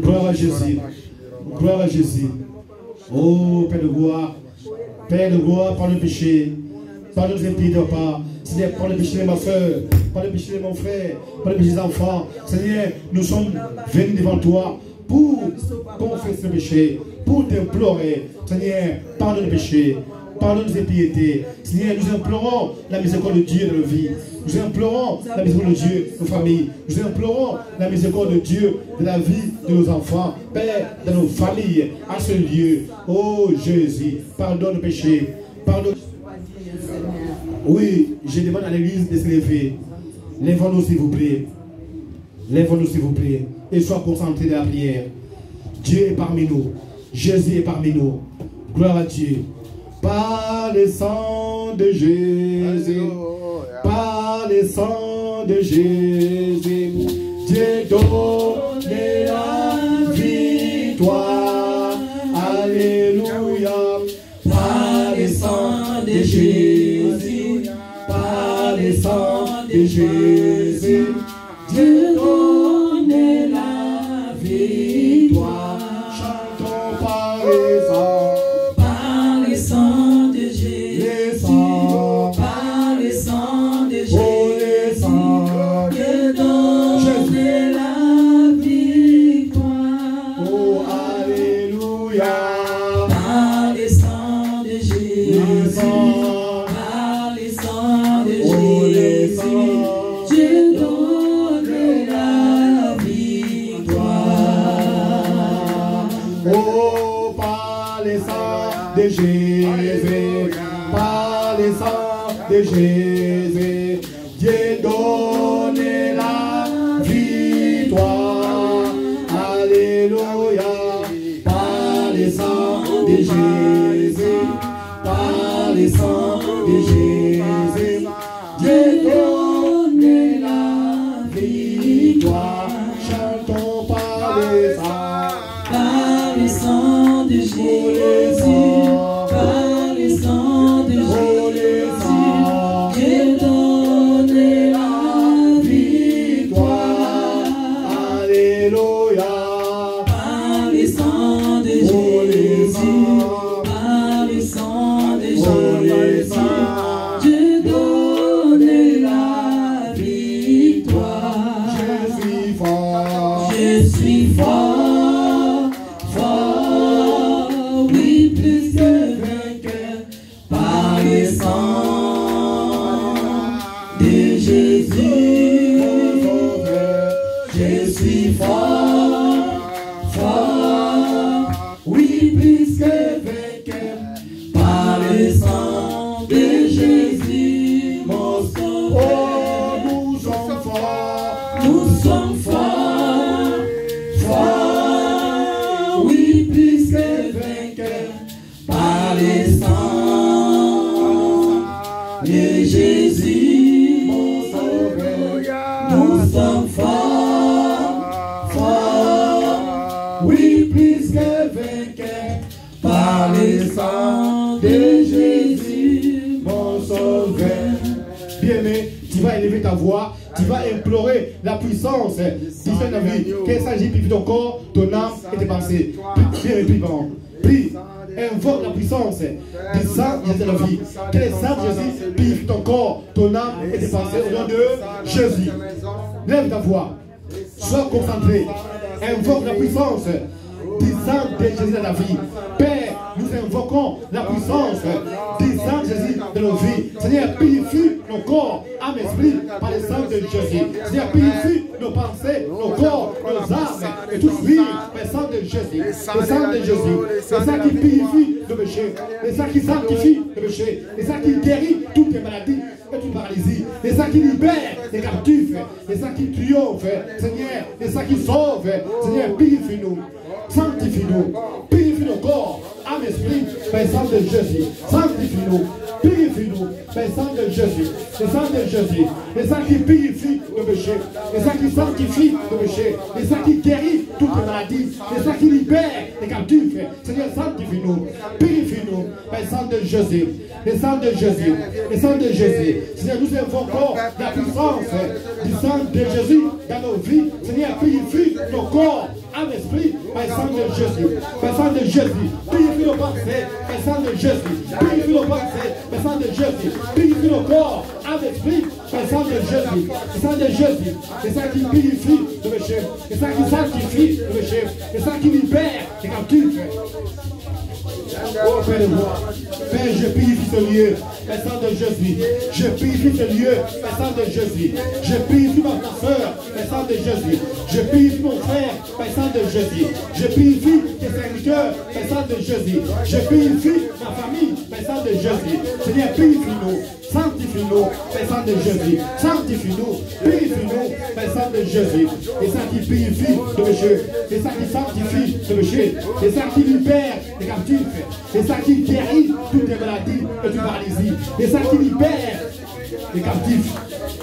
Gloire à Jésus. Gloire à Jésus. Oh, Père de gloire. Père de gloire, par le péché. Par nos impies, Papa. Seigneur, par le péché de ma soeur. Par le péché de mon frère. Par le péché des enfants. Seigneur, nous sommes venus devant toi pour confesser le péché. Pour t'implorer. Seigneur, pardonne le péché. Pardonne nos impiétés. Seigneur, nous implorons la miséricorde de Dieu de nos vies. Nous implorons la miséricorde de Dieu de nos familles. Nous implorons la miséricorde de Dieu de la vie de nos enfants. Père, de nos familles, à ce lieu. Oh Jésus, pardonne le péché. Pardonne. Oui, je demande à l'église de se lever. Lèvons-nous s'il vous plaît. Lèvons-nous s'il vous plaît. Et sois concentrés dans la prière. Dieu est parmi nous. Jésus est parmi nous. Gloire à Dieu. Par le sang de Jésus, par le sang de Jésus, Dieu donne la victoire. Alléluia. Par le sang de Jésus, par le sang de Jésus, Dieu donne la victoire. Chantons par le sang. Jésus, par le sang de Jésus, Dieu donne la victoire. Alléluia. Par le sang de Jésus, par le sang de Jésus, Dieu donne la victoire. Chantons par le sang de Jésus. Ta voix, tu vas implorer la puissance du Saint-David, qu'il s'agit de ton corps, ton âme et tes pensées. Prie, invoque la puissance du sang de la vie. Que le sang de Jésus purifie ton corps, ton âme et tes pensées au nom de Jésus. Lève ta voix, sois concentré, invoque la puissance du sang de Jésus dans la vie. Père, nous invoquons la puissance du sang de Jésus dans nos vies. Seigneur, purifie nos corps, âme, esprit, par le sang de Jésus. Seigneur, purifie nos pensées, nos corps, nos âmes, et tout vivre par le sang de Jésus. Le sang de Jésus, le sang qui purifie le péché, le sang qui sanctifie le péché, le sang qui guérit toutes les maladies et toute paralysie, le sang qui libère les captifs, le sang qui triomphe, Seigneur, le sang qui sauve. Seigneur, purifie-nous, sanctifie-nous, purifie nos corps, âme, esprit, par le sang de Jésus. Sanctifie-nous, purifie-nous, le sang de Jésus, le sang de Jésus, le sang qui purifie le péché, le sang qui sanctifie le péché, le sang qui guérit toutes les maladies, le sang qui libère les captifs. Seigneur, sanctifie-nous, purifie-nous, le sang de Jésus, le sang de Jésus, le sang de Jésus. Seigneur, nous invoquons la puissance du sang de Jésus dans nos vies. Seigneur, purifie nos corps, âme, esprit, par le sang de Jésus, par le sang de Jésus, purifie nos pensées, par le sang de Jésus, purifie nos pensées, par le sang de Jésus, purifie nos corps, âme, esprit, par le sang de Jésus, le sang de Jésus, le sang qui purifie le péché, le sang qui sanctifie le péché, le sang qui libère les captifs. Oh Père de moi, Père, je purifie ce lieu, le sang de Jésus. Je purifie ce lieu, le sang de Jésus. Je purifie ma soeur, le sang de Jésus. Je purifie mon frère, le sang de Jésus. Je purifie tes serviteurs, le sang de Jésus. Je purifie ma famille, le sang de Jésus. Seigneur, purifie-nous, sanctifie-nous, le sang de Jésus. Sanctifie-nous, purifie-nous, le sang de Jésus. Et ça qui purifie le péché, et ça qui sanctifie le péché, et ça qui libère les captifs. Et ça qui guérit toutes les maladies et toute paralysie. Et ça qui libère les captifs.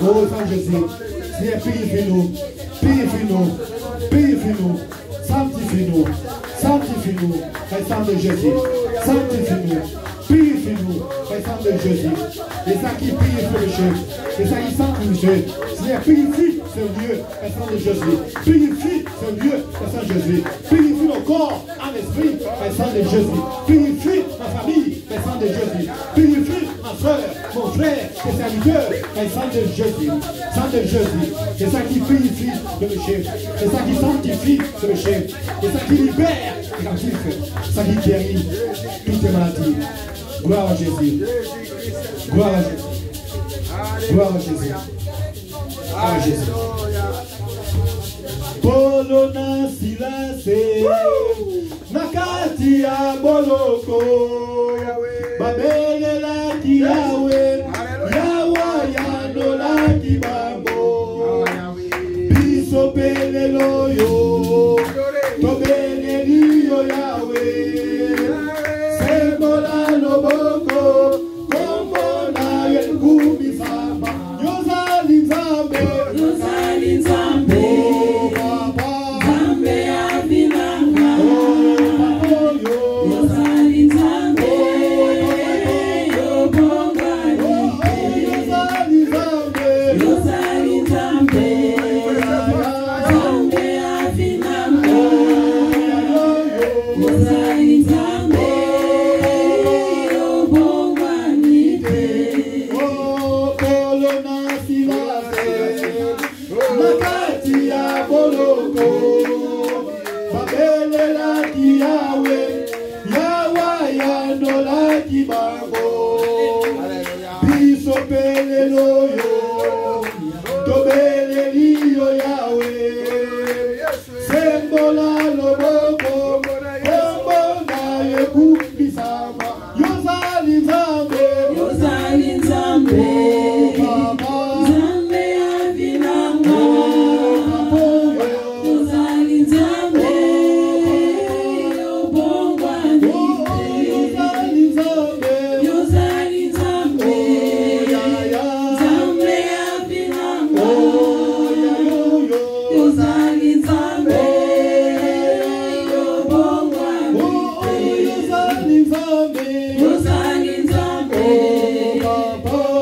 Oh, Saint Jésus, Seigneur, purifie-nous, purifie-nous, purifie-nous, sanctifie-nous, sanctifie-nous, par le sang de Jésus, sanctifie-nous, purifie-nous, par le sang de Jésus. Et ça qui purifie le péché, et ça qui sanctifie, Seigneur, purifie ce lieu, par le sang de Jésus, purifie ce lieu, par le sang de Jésus, purifie nos corps, en esprit, par le sang de Jésus, purifie ma famille, par le sang de Jésus, purifie ma soeur, mon frère, tes serviteurs, par le sang de Jésus, sang de Jésus, c'est ça qui purifie le péché, c'est ça qui sanctifie le péché, c'est ça qui libère les captifs, ça qui guérit toutes les maladies. Gloire à Jésus, gloire à Jésus, gloire à Jésus, gloire à Jésus. Bolona silase nakati ya boloko babele la kiawe yawa ya dola kibambo biso pele loyo tobele liyo yawe sembola loboko kombo na yekumi samba yozali nzambe yozali nzambe.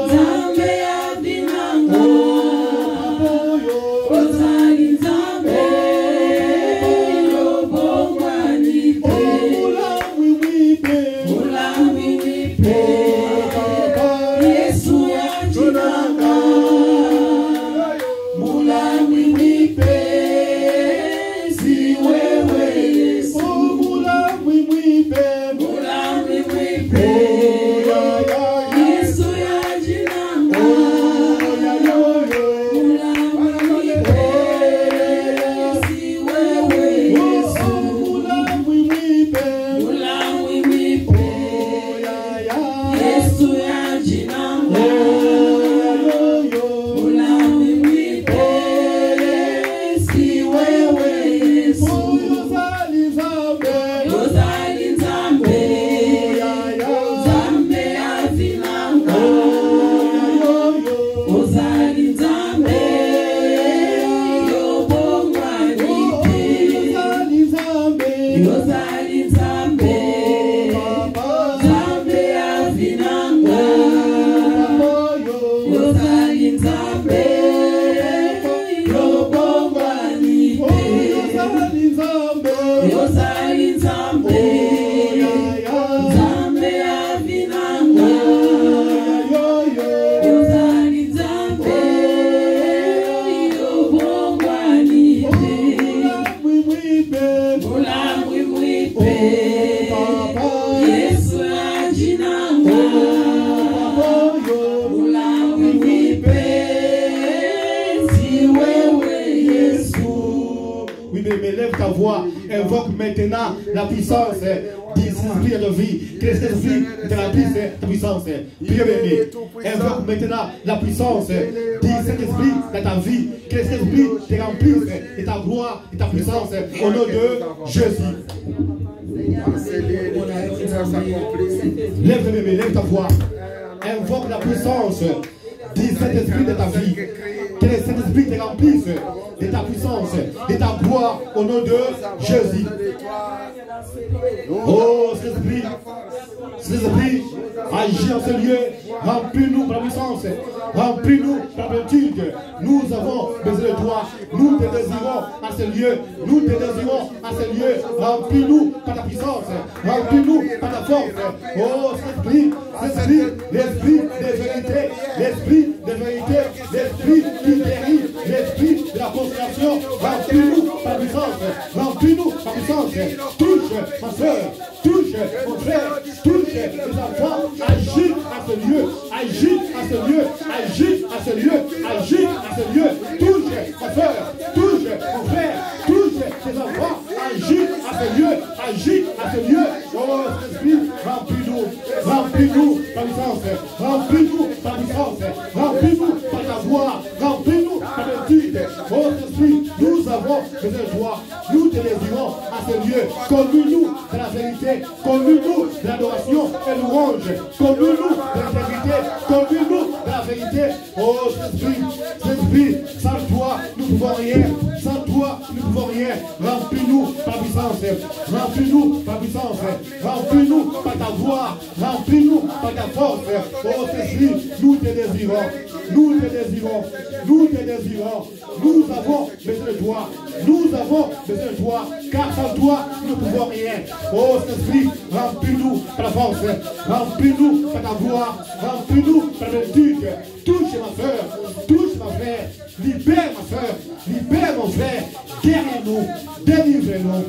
Zambe invoque maintenant la puissance du Saint-Esprit de vie. Que cet esprit te remplisse ta puissance. Bien-aimé, invoque maintenant la puissance du Saint-Esprit dans ta vie. Que cet esprit te remplisse de ta gloire et ta puissance au nom de Jésus. Lève bébé, lève ta voix. Invoque la puissance du Saint-Esprit de ta vie. Que le Saint-Esprit te remplisse de ta puissance, de ta gloire au nom de Jésus. Oh, Saint-Esprit, agis en ce lieu. Remplis-nous par la puissance. Remplis-nous par la plénitude. Nous avons besoin de toi. Nous te désirons à ce lieu. Nous te désirons à ce lieu. Remplis-nous par ta puissance. Remplis-nous par ta force. Oh, Saint-Esprit, l'esprit de vérité, l'esprit de vérité, l'esprit qui guérit, l'esprit de la consolation. Remplis-nous par la puissance. Remplis-nous par la puissance. Touche ma soeur, touche mon frère, touche les enfants. Agis à ce lieu, agis à ce lieu, agis à ce lieu, agis à ce lieu. Touche ma soeur, touche mon frère, touche tes enfants. Agis à ce lieu, agis à ce lieu. Oh, Esprit, remplis-nous, remplis-nous par puissance, remplis-nous par puissance, remplis-nous par ta voix, remplis-nous par l'étude. Oh, Esprit, nous avons besoin de toi. Nous te désirons à ce lieu. Conduis-nous de la vérité, conduis-nous de l'adoration et louange, conduis-nous de la vérité, conduis-nous de la vérité. Oh, Esprit, sans toi, nous ne pouvons rien. Sans toi, nous ne pouvons rien. Remplis-nous par puissance, remplis-nous par puissance, remplis-nous par ta voix, remplis-nous par ta force. Oh, Esprit, nous te désirons, nous te désirons, nous te désirons. Nous avons besoin de toi, nous avons besoin de toi, car sans toi, nous ne pouvons rien. Oh, Esprit, remplis-nous par la force, remplis-nous par ta voix, remplis-nous par l'étude. Touche ma soeur, touche ma frère, libère ma soeur, libère mon frère, guéris-nous, délivre-nous.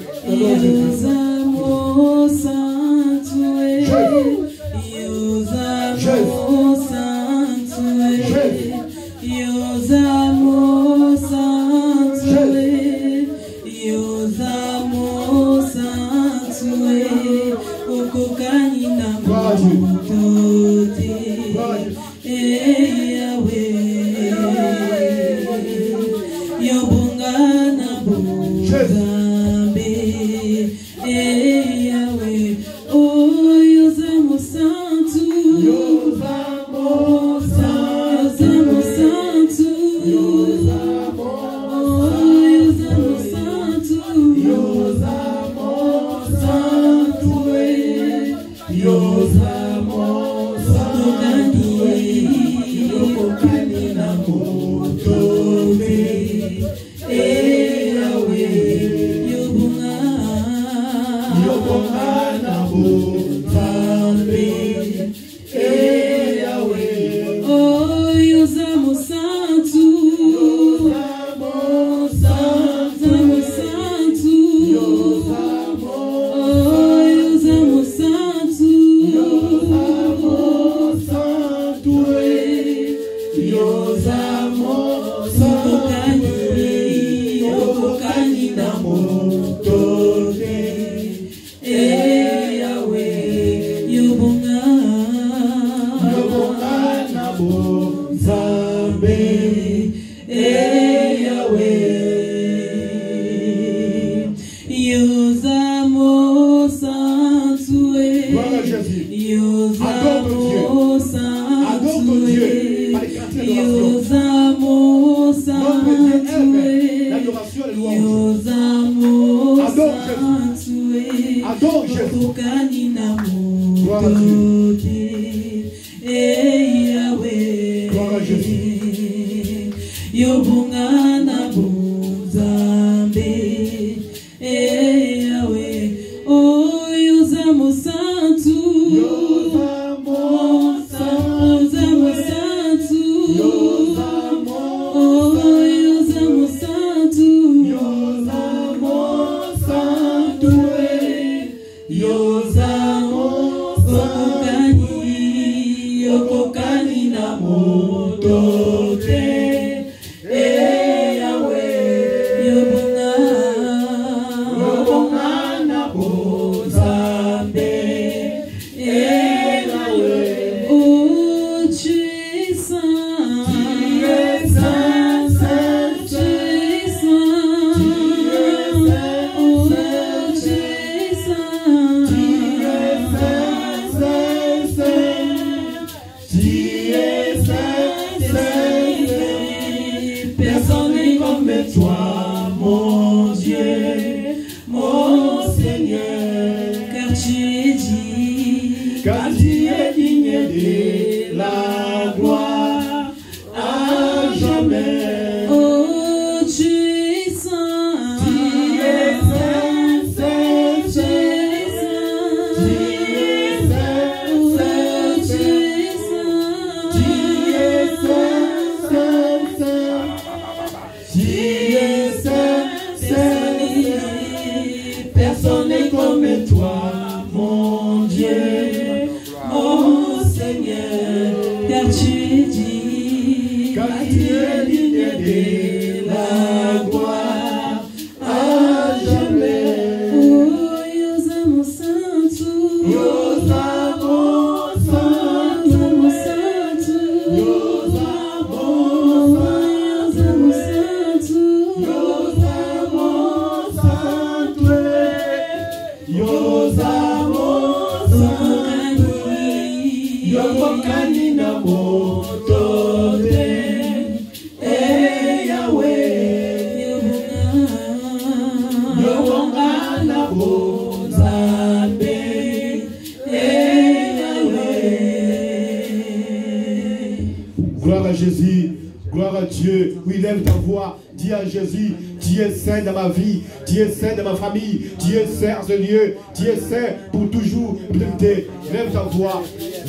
Gloire à Jésus. Gloire à Dieu. Oui, lève ta voix. Dis à Jésus, tu es saint dans ma vie, tu es saint dans ma famille, tu es saint en ce lieu, tu es saint pour toujours. Lève ta voix.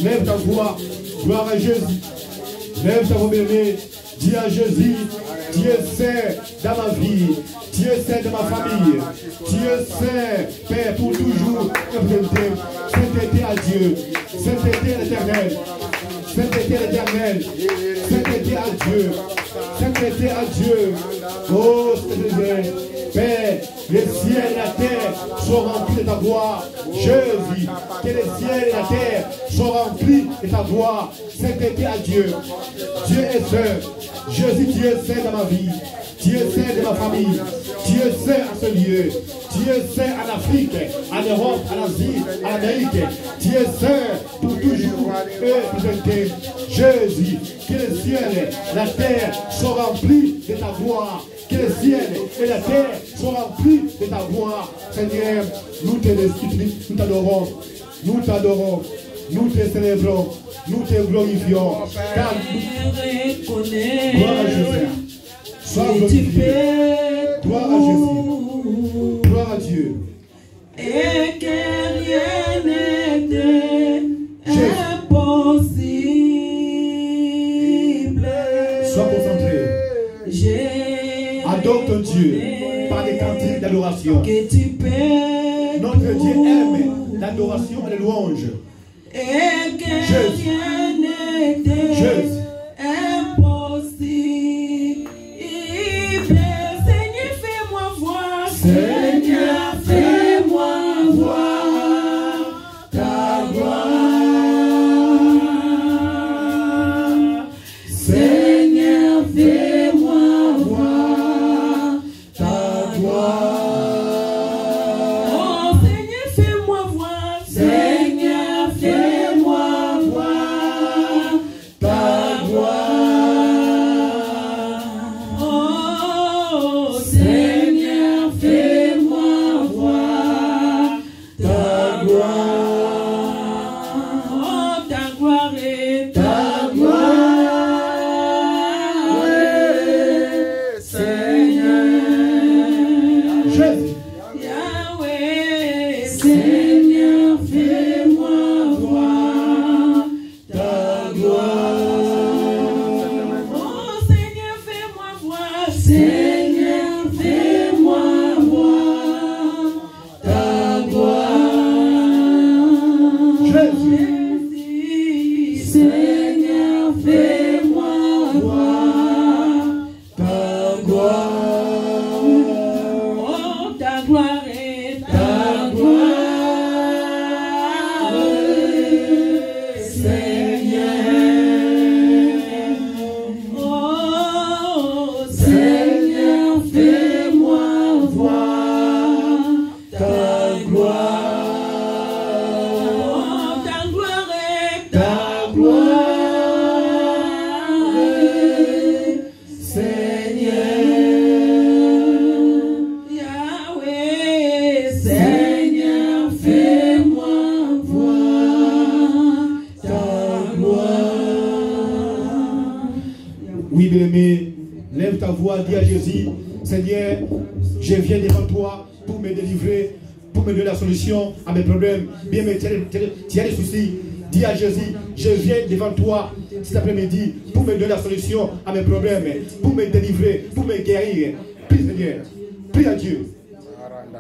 Lève ta voix. Gloire à Jésus. Lève ta voix, bébé. Dis à Jésus, tu es saint dans ma vie, tu es saint dans ma famille, tu es saint, Père, pour toujours. Sainteté à Dieu, sainteté à l'Éternel, sainteté à l'Éternel, sainteté à Dieu, sainteté à Dieu. Oh, Seigneur, Père, les ciels et la terre sont remplis de ta gloire. Jésus, que les ciels et la terre sont remplis de ta gloire. Sainteté à Dieu. Dieu est saint. Jésus, tu es saint dans ma vie. Tu es saint de ma famille. Tu es saint à ce lieu. Tu es saint en Afrique, en Europe, en Asie, en Amérique. Tu es saint pour toujours et présenter. Jésus, que les ciels et la terre sont remplis de ta gloire. Que les ciels et la terre sont remplis de ta gloire. Seigneur, nous t'adorons. Nous t'adorons. Nous te célébrons. Nous te glorifions. Car gloire à Jésus. Sois glorifié. Gloire à Jésus. Gloire à Dieu. Et que rien n'était impossible. Sois concentré. Adore ton Dieu par des cantiques d'adoration. Notre Dieu aime l'adoration et les louanges. Et que rien n'était impossible. Seigneur, fais-moi voir. Seigneur, fais-moi voir ta gloire. Seigneur, fais-moi voir ta gloire. Oh, Seigneur, fais-moi voir. Seigneur, fais-moi voir ta gloire. Oh, Seigneur, fais-moi voir ta gloire. Oh, ta gloire est ta gloire, Seigneur. Jésus. Yahweh, Seigneur, fais-moi voir ta gloire. Oh, Seigneur, fais-moi voir. Seigneur, fais-moi voir ta gloire. Jésus. Seigneur, fais-moi voir ta gloire. Oh, ta gloire est ta gloire, Seigneur. Oh, Seigneur, fais-moi voir ta gloire. Oh, ta gloire est ta gloire, Seigneur. Yahweh, Seigneur, fais-moi voir ta gloire. Oui, bien-aimé, lève ta voix, dis à Jésus, Seigneur, je viens devant toi pour me délivrer, pour me donner la solution à mes problèmes. Bien-aimé, tu as des soucis, dis à Jésus, je viens devant toi cet après-midi pour me donner la solution à mes problèmes, pour me délivrer, pour me guérir. Prie, Seigneur, prie à Dieu.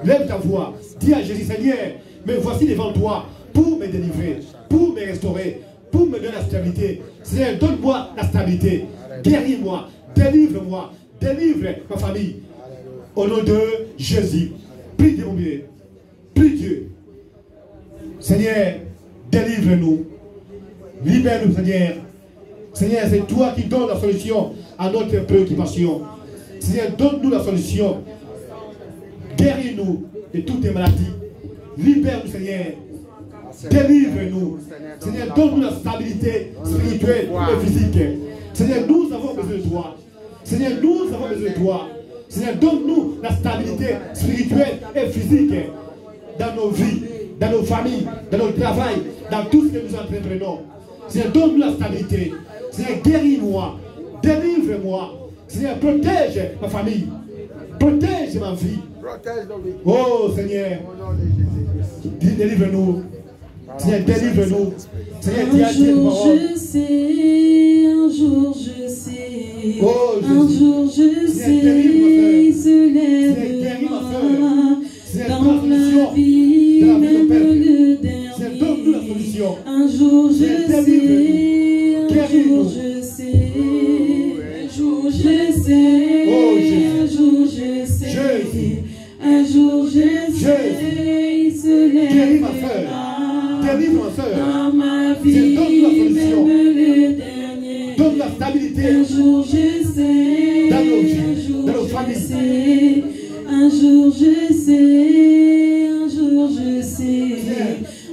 Lève ta voix, dis à Jésus, Seigneur, me voici devant toi pour me délivrer, pour me restaurer, pour me donner la stabilité. Seigneur, donne-moi la stabilité. Guéris-moi, délivre-moi, délivre ma famille. Au nom de Jésus, prie Dieu, mon bien. Prie Dieu. Seigneur, délivre-nous. Libère-nous, Seigneur. Seigneur, c'est toi qui donnes la solution à notre préoccupation. Seigneur, donne-nous la solution. Guéris-nous de toutes les maladies. Libère-nous, Seigneur. Délivre-nous. Seigneur, donne-nous la stabilité spirituelle et physique. Seigneur, nous avons besoin de toi. Seigneur, nous avons besoin de toi. Seigneur, donne-nous la stabilité spirituelle et physique dans nos vies, dans nos familles, dans notre travail, dans tout ce que nous entreprenons. Seigneur, donne-nous la stabilité. Seigneur, guéris-moi. Délivre-moi. Seigneur, protège ma famille. Protège ma vie. Protège nos vies. Oh Seigneur, Au nom de Jésus-Christ. délivre-nous. Seigneur, délivre-nous. Seigneur, Un jour je sais, un jour je sais, Oh, un Jésus. jour je Seigneur, sais, délivre-moi, il se Seigneur, guéris ma lèvera Seigneur, dans donne la ma solution vie, de la vie de même Père. le Seigneur, donne-nous la dernier. solution. Un jour je Seigneur, sais, délivre-nous. un Guéris-nous. jour je sais, un jour je sais, Oh, Jésus. un jour je sais, Jésus. un jour je Jésus. sais, il se Guéris ma lèvera soeur. Délivre ma soeur. dans ma Seigneur, donne la vie, solution. même le dernier. Donne la stabilité. Un jour je sais, Dans nos vies, un jour dans nos je familles. sais, un jour je sais, un jour je sais,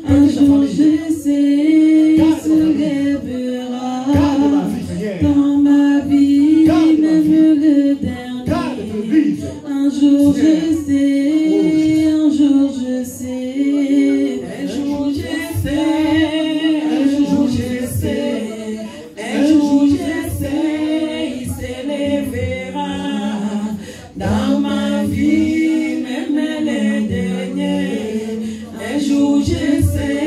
un jour je sais, il se lèvera Garde ma vie, Seigneur. dans ma vie, Garde ma même vie. le Garde ton dernier. église. Un jour Seigneur. je sais, un jour je sais, un jour je sais, un jour je sais, un jour je sais, il s'élèvera dans ma vie, même le dernier. Un jour je sais,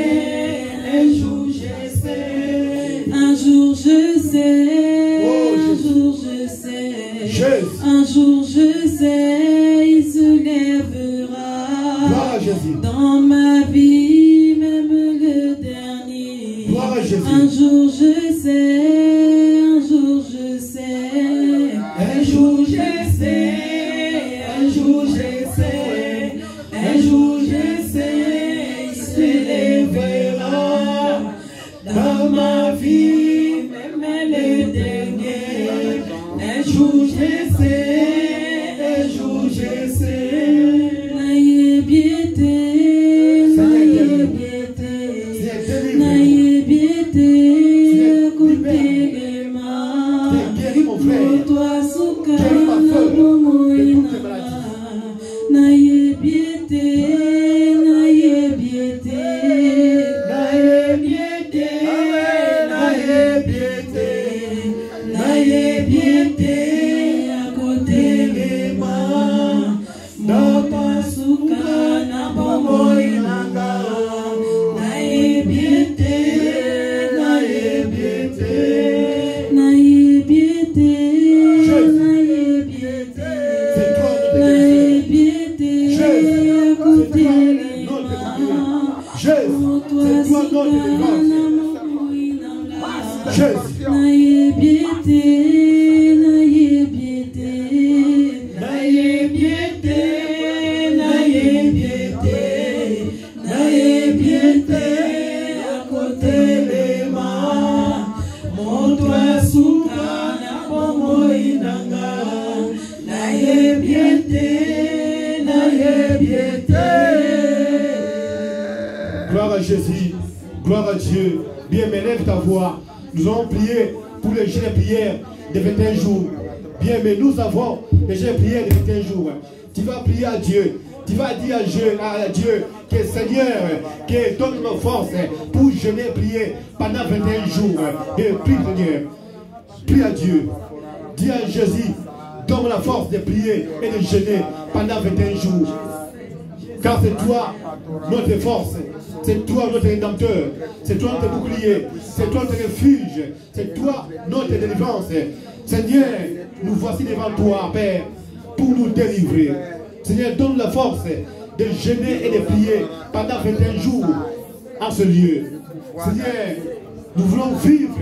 un jour je sais, un jour je sais, un jour je sais. Jésus. Un jour je sais, il se lèvera Gloire à Jésus. dans ma vie, même le dernier. Gloire à Jésus. Un jour je sais, un jour je sais, un jour je sais, un jour je sais, un jour je sais, il se lèvera dans ma vie, même le dernier. Un jour je sais, un jour je sais. Naïe biété, naïe biété, naïe biété, côté les mains. Guéris mon frère. Toi souka Guéris ma na soeur. momoina. De toutes les maladies. Naïe biété, naïe biété, naïe biété, naïe biété, naïe biété, à côté les mains. Nota suka na bomoinanga. Naïe biété, naïe biété, naïe biété, naïe biété. C'est toi notre Naïe Dieu. biété, Jésus. à côté C'est les toi notre mains. Jésus. C'est toi notre délivrance. Jésus. Naïe biété, naïe biété, naïe biété, naïe biété, naïe biété, à côté les mains. Mon toit souka na bomo inanga. Naïe biété, naïe biété. Gloire à Jésus. Gloire à Dieu. Bien, mais lève ta voix. Nous allons prier pour les jeunes prières de 21 jours. Bien, mais nous avons les jeunes prières de 21 jours. Tu vas prier à Dieu. Tu vas dire à Dieu que Seigneur, que donne-moi force pour jeûner et prier pendant 21 jours. Et prie, Seigneur. Prie à Dieu. Dis à Jésus, donne la force de prier et de jeûner pendant 21 jours. Car c'est toi notre force, c'est toi notre rédempteur, c'est toi notre bouclier, c'est toi notre refuge, c'est toi notre délivrance. Seigneur, nous voici devant toi, Père, pour nous délivrer. Seigneur, donne la force de jeûner et de prier pendant 21 jours en ce lieu. Seigneur, nous voulons vivre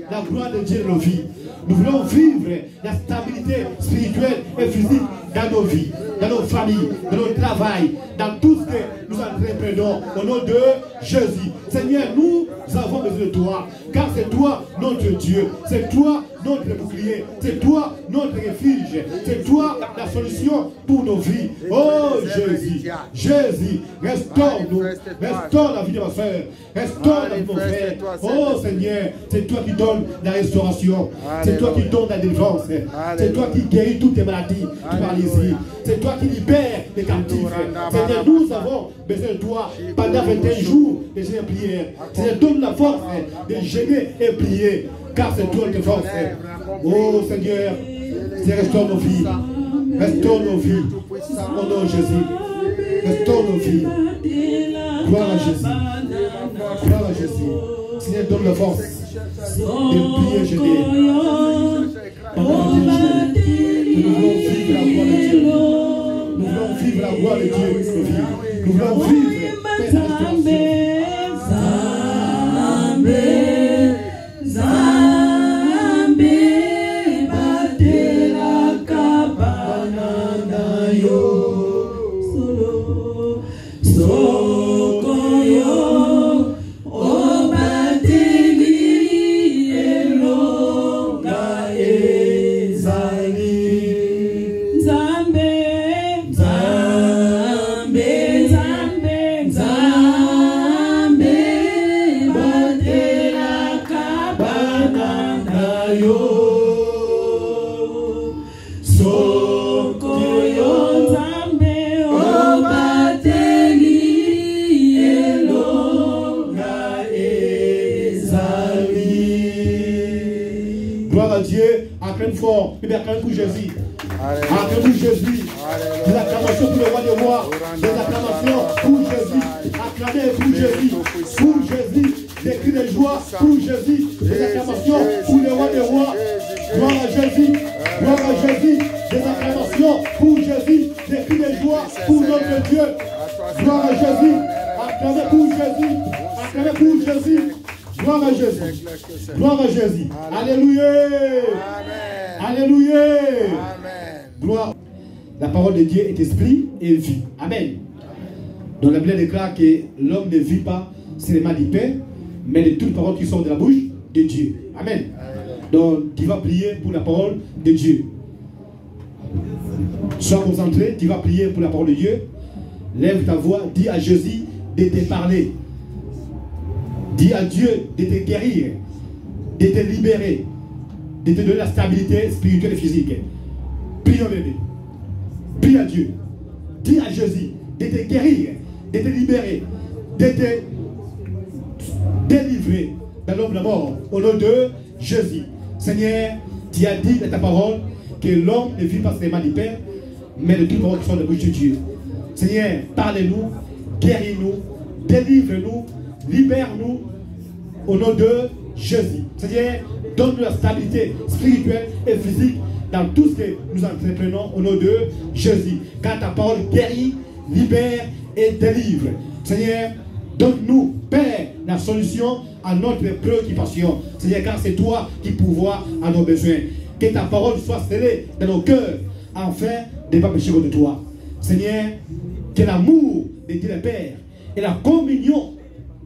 la gloire de Dieu dans nos vies. Nous voulons vivre la stabilité spirituelle et physique dans nos vies, dans nos familles, dans notre travail, dans tout ce que nous entreprenons au nom de Jésus. Seigneur, nous avons besoin de toi, car c'est toi notre Dieu, c'est toi notre bouclier, c'est toi notre refuge, c'est toi la solution pour nos vies. Oh Jésus, Jésus, restaure-nous, restaure la vie de ma soeur, restaure la vie de mon frère. Oh Seigneur, c'est toi qui donnes la restauration, c'est toi qui donnes la délivrance, c'est toi qui guéris toutes les maladies, toutes les paralysies, c'est toi qui libères les captifs. Seigneur, nous avons besoin de toi pendant 21 jours de jeûner et prière. Seigneur, donne la force de jeûner et prier. car c'est toi qui force. Oh Seigneur, restaure nos vies. Restaure nos vies. Au nom de Jésus. Restaure nos vies. Gloire à Jésus. Gloire à Jésus. Seigneur, donne la force de prier, Jésus. Pendant que nous voulons vivre la gloire de Dieu. Nous voulons vivre la gloire de Dieu. Nous voulons vivre cette restauration. Fort, mais acclamez pour Jésus. Acclamez pour Jésus. Des acclamations pour le roi des rois. Des acclamations pour Jésus. Acclamez pour Jésus. Pour Jésus. Des cris de joie pour Jésus. Des acclamations pour le roi des rois. Gloire à Jésus. Gloire à Jésus. Des acclamations pour Jésus. Des cris de joie pour notre Dieu. Gloire à Jésus. Acclamez pour Jésus. Acclamez pour Jésus. Gloire à Jésus. Gloire à Jésus. Alléluia. Alléluia. Amen. Gloire. La parole de Dieu est esprit et vie. Amen. Donc la Bible déclare que l'homme ne vit pas seulement du pain, mais de toutes les paroles qui sont de la bouche de Dieu. Amen. Donc tu vas prier pour la parole de Dieu. Sois concentré, tu vas prier pour la parole de Dieu. Lève ta voix, dis à Jésus de te parler. Dis à Dieu de te guérir, de te libérer, de te donner la stabilité spirituelle et physique. Prie au bébé. Prie à Dieu. Dis à Jésus de te guérir, de te libérer, de te délivrer de l'homme de la mort. Au nom de Jésus. Seigneur, tu as dit dans ta parole que l'homme ne vit pas seulement du Père, mais de toutes les paroles qui sont de la bouche de Dieu. Seigneur, parlez-nous, guéris-nous, délivre-nous, libère-nous au nom de Jésus. Seigneur, donne-nous la stabilité spirituelle et physique dans tout ce que nous entreprenons au nom de Jésus. Car ta parole guérit, libère et délivre. Seigneur, donne-nous, Père, la solution à notre préoccupation. Seigneur, car c'est toi qui pourvois à nos besoins. Que ta parole soit scellée dans nos cœurs, afin de ne pas pécher contre toi. Seigneur, que l'amour de Dieu le Père et la communion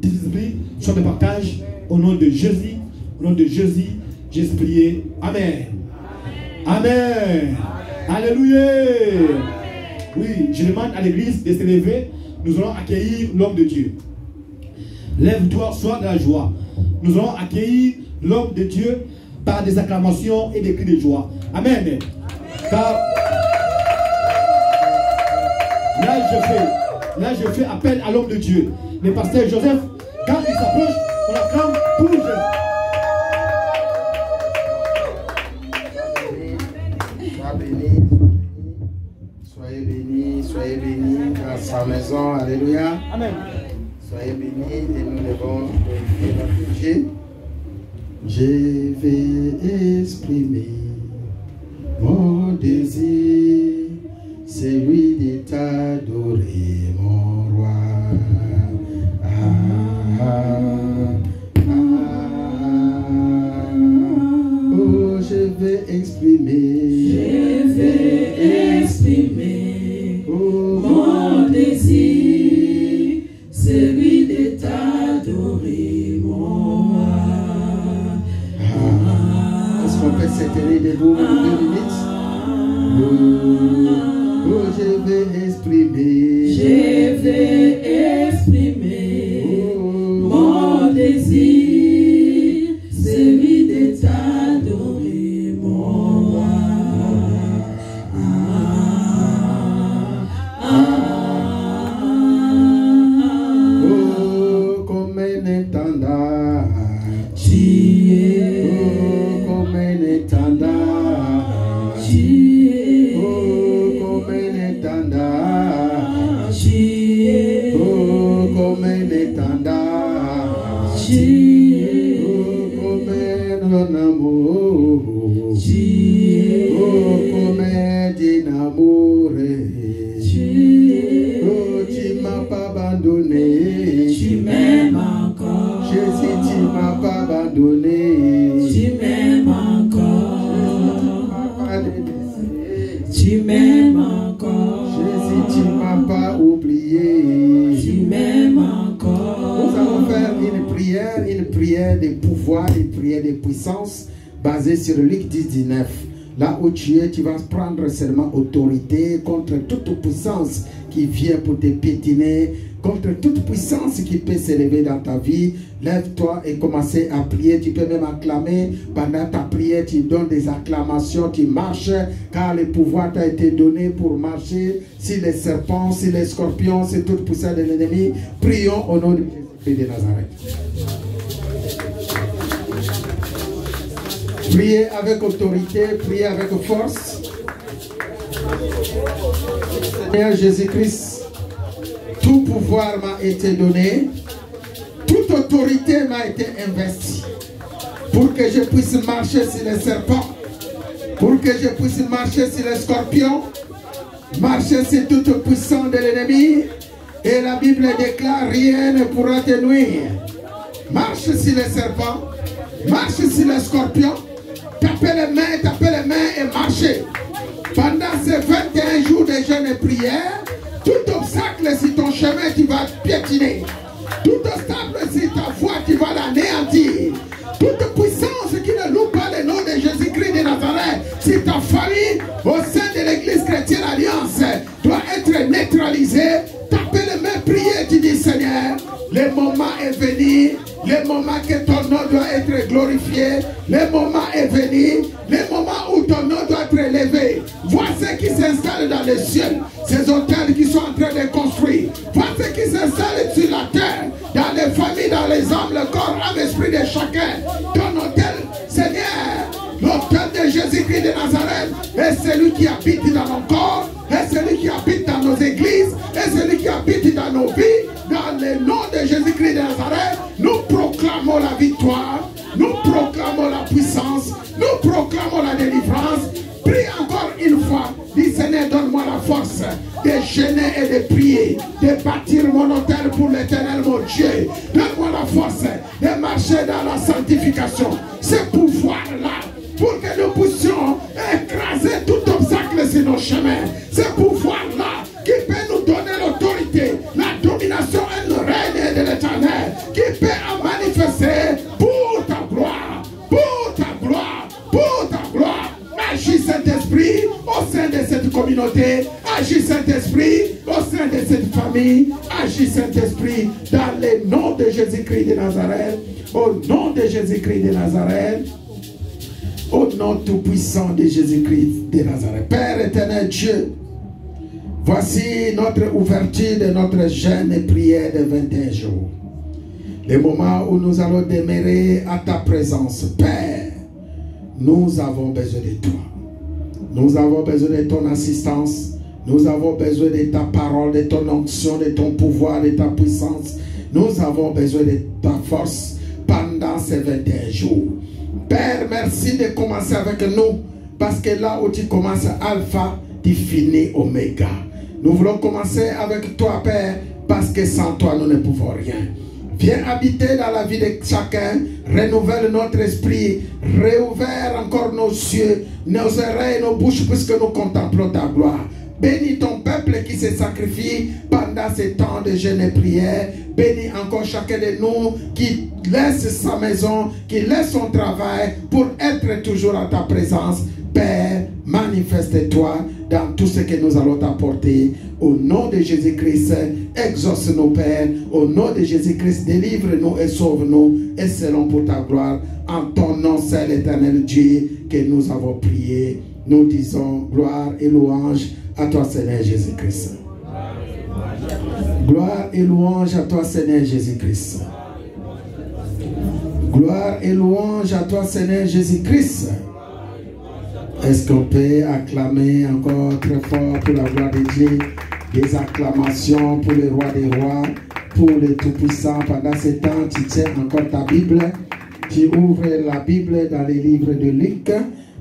des esprits soient de partage au nom de Jésus. Au nom de Jésus, j'ai prié. Amen. Amen. Alléluia. Oui, je demande à l'église de se lever. Nous allons accueillir l'homme de Dieu. Lève-toi, sois dans la joie. Nous allons accueillir l'homme de Dieu par des acclamations et des cris de joie. Amen. Car là, je fais appel à l'homme de Dieu. Le pasteur Joseph, quand il s'approche, on acclame pour Jésus. Soyez bénis dans sa maison. Alléluia. Amen. Soyez bénis et nous devons glorifier notre Dieu. Je vais exprimer mon désir, celui de t'adorer, mon roi. Oh, je vais exprimer mon désir, celui de t'adorer, mon roi. Est-ce qu'on peut s'éteindre debout 2 minutes? Oh, je vais exprimer mon désir, celui de t'adorer, mon roi. Oh, comme un intendant, tu es. Tu m'aimes encore. Jésus, tu ne m'as pas oublié. Tu m'aimes encore. Nous allons faire une prière de pouvoir, une prière de puissance basée sur Luc 10:19. Là où tu es, tu vas prendre seulement autorité contre toute puissance qui vient pour te piétiner, contre toute puissance qui peut s'élever dans ta vie. Lève-toi et commence à prier. Tu peux même acclamer. Pendant ta prière, tu donnes des acclamations, tu marches, car le pouvoir t'a été donné pour marcher sur les serpents, sur les scorpions, sur toute puissance de l'ennemi. Prions au nom de Jésus de Nazareth. Priez avec autorité, priez avec force. Seigneur Jésus-Christ, tout pouvoir m'a été donné, toute autorité m'a été investie pour que je puisse marcher sur les serpents, pour que je puisse marcher sur les scorpions, marcher sur toute puissance de l'ennemi. Et la Bible déclare: rien ne pourra te nuire. Marche sur les serpents, marche sur les scorpions. Tapez les mains et marchez. Pendant ces 21 jours de jeûne et prière, tout obstacle sur ton chemin, tu vas piétiner. Tout obstacle sur ta voie, tu vas l'anéantir. Toute puissance qui ne loue pas le nom de Jésus-Christ de Nazareth, si ta famille au sein de l'église chrétienne Alliance doit être neutralisée, tapez les mains, priez, tu dis: Seigneur, le moment est venu. Le moment que ton nom doit être glorifié, le moment est venu, le moment où ton nom doit être élevé. Vois ceux qui s'installent dans les cieux, ces hôtels qui sont en train de construire. Vois ceux qui s'installent sur la terre, dans les familles, dans les âmes, le corps, âme, esprit de chacun. Ton hôtel, Seigneur, l'hôtel de Jésus-Christ de Nazareth, est celui qui habite dans nos corps, est celui qui habite dans nos églises, est celui qui habite dans nos vies. Dans le nom de Jésus-Christ de Nazareth, nous proclamons la victoire, nous proclamons la puissance, nous proclamons la délivrance. Prie encore une fois, dis: Seigneur, donne-moi la force de jeûner et de prier, de bâtir mon hôtel pour l'Éternel mon Dieu. Donne-moi la force de marcher dans la sanctification, ce pouvoir-là, pour que nous puissions écraser tout obstacle sur nos chemins. Ce pouvoir-là qui peut nous donner l'autorité, la domination et le règne de l'Éternel, qui peut en manifester pour ta gloire, pour ta gloire, pour ta gloire. Agis Saint-Esprit au sein de cette communauté, agis Saint-Esprit au sein de cette famille, agis Saint-Esprit dans le nom de Jésus-Christ de Nazareth, au nom de Jésus-Christ de Nazareth, au nom tout-puissant de Jésus-Christ de Nazareth. Père éternel Dieu, voici notre ouverture de notre jeûne et prière de 21 jours. Le moment où nous allons demeurer à ta présence. Père, nous avons besoin de toi. Nous avons besoin de ton assistance. Nous avons besoin de ta parole, de ton onction, de ton pouvoir, de ta puissance. Nous avons besoin de ta force pendant ces 21 jours. Père, merci de commencer avec nous. Parce que là où tu commences Alpha, tu finis Oméga. Nous voulons commencer avec toi, Père, parce que sans toi, nous ne pouvons rien. Viens habiter dans la vie de chacun, renouvelle notre esprit, réouvre encore nos yeux, nos oreilles, nos bouches, puisque nous contemplons ta gloire. Bénis ton peuple qui se sacrifie pendant ces temps de jeûne et prière. Bénis encore chacun de nous qui laisse sa maison, qui laisse son travail pour être toujours à ta présence. Père, manifeste-toi dans tout ce que nous allons t'apporter. Au nom de Jésus-Christ, exauce-nous, Père. Au nom de Jésus-Christ, délivre-nous et sauve-nous. Et selon pour ta gloire, en ton nom, seul éternel Dieu, que nous avons prié. Nous disons gloire et louange à toi, Seigneur Jésus-Christ. Gloire et louange à toi, Seigneur Jésus-Christ. Gloire et louange à toi, Seigneur Jésus-Christ. Est-ce qu'on peut acclamer encore très fort pour la gloire de Dieu? Des acclamations pour le roi des rois, pour le Tout-Puissant. Pendant ce temps, tu tiens encore ta Bible. Tu ouvres la Bible dans les livres de Luc.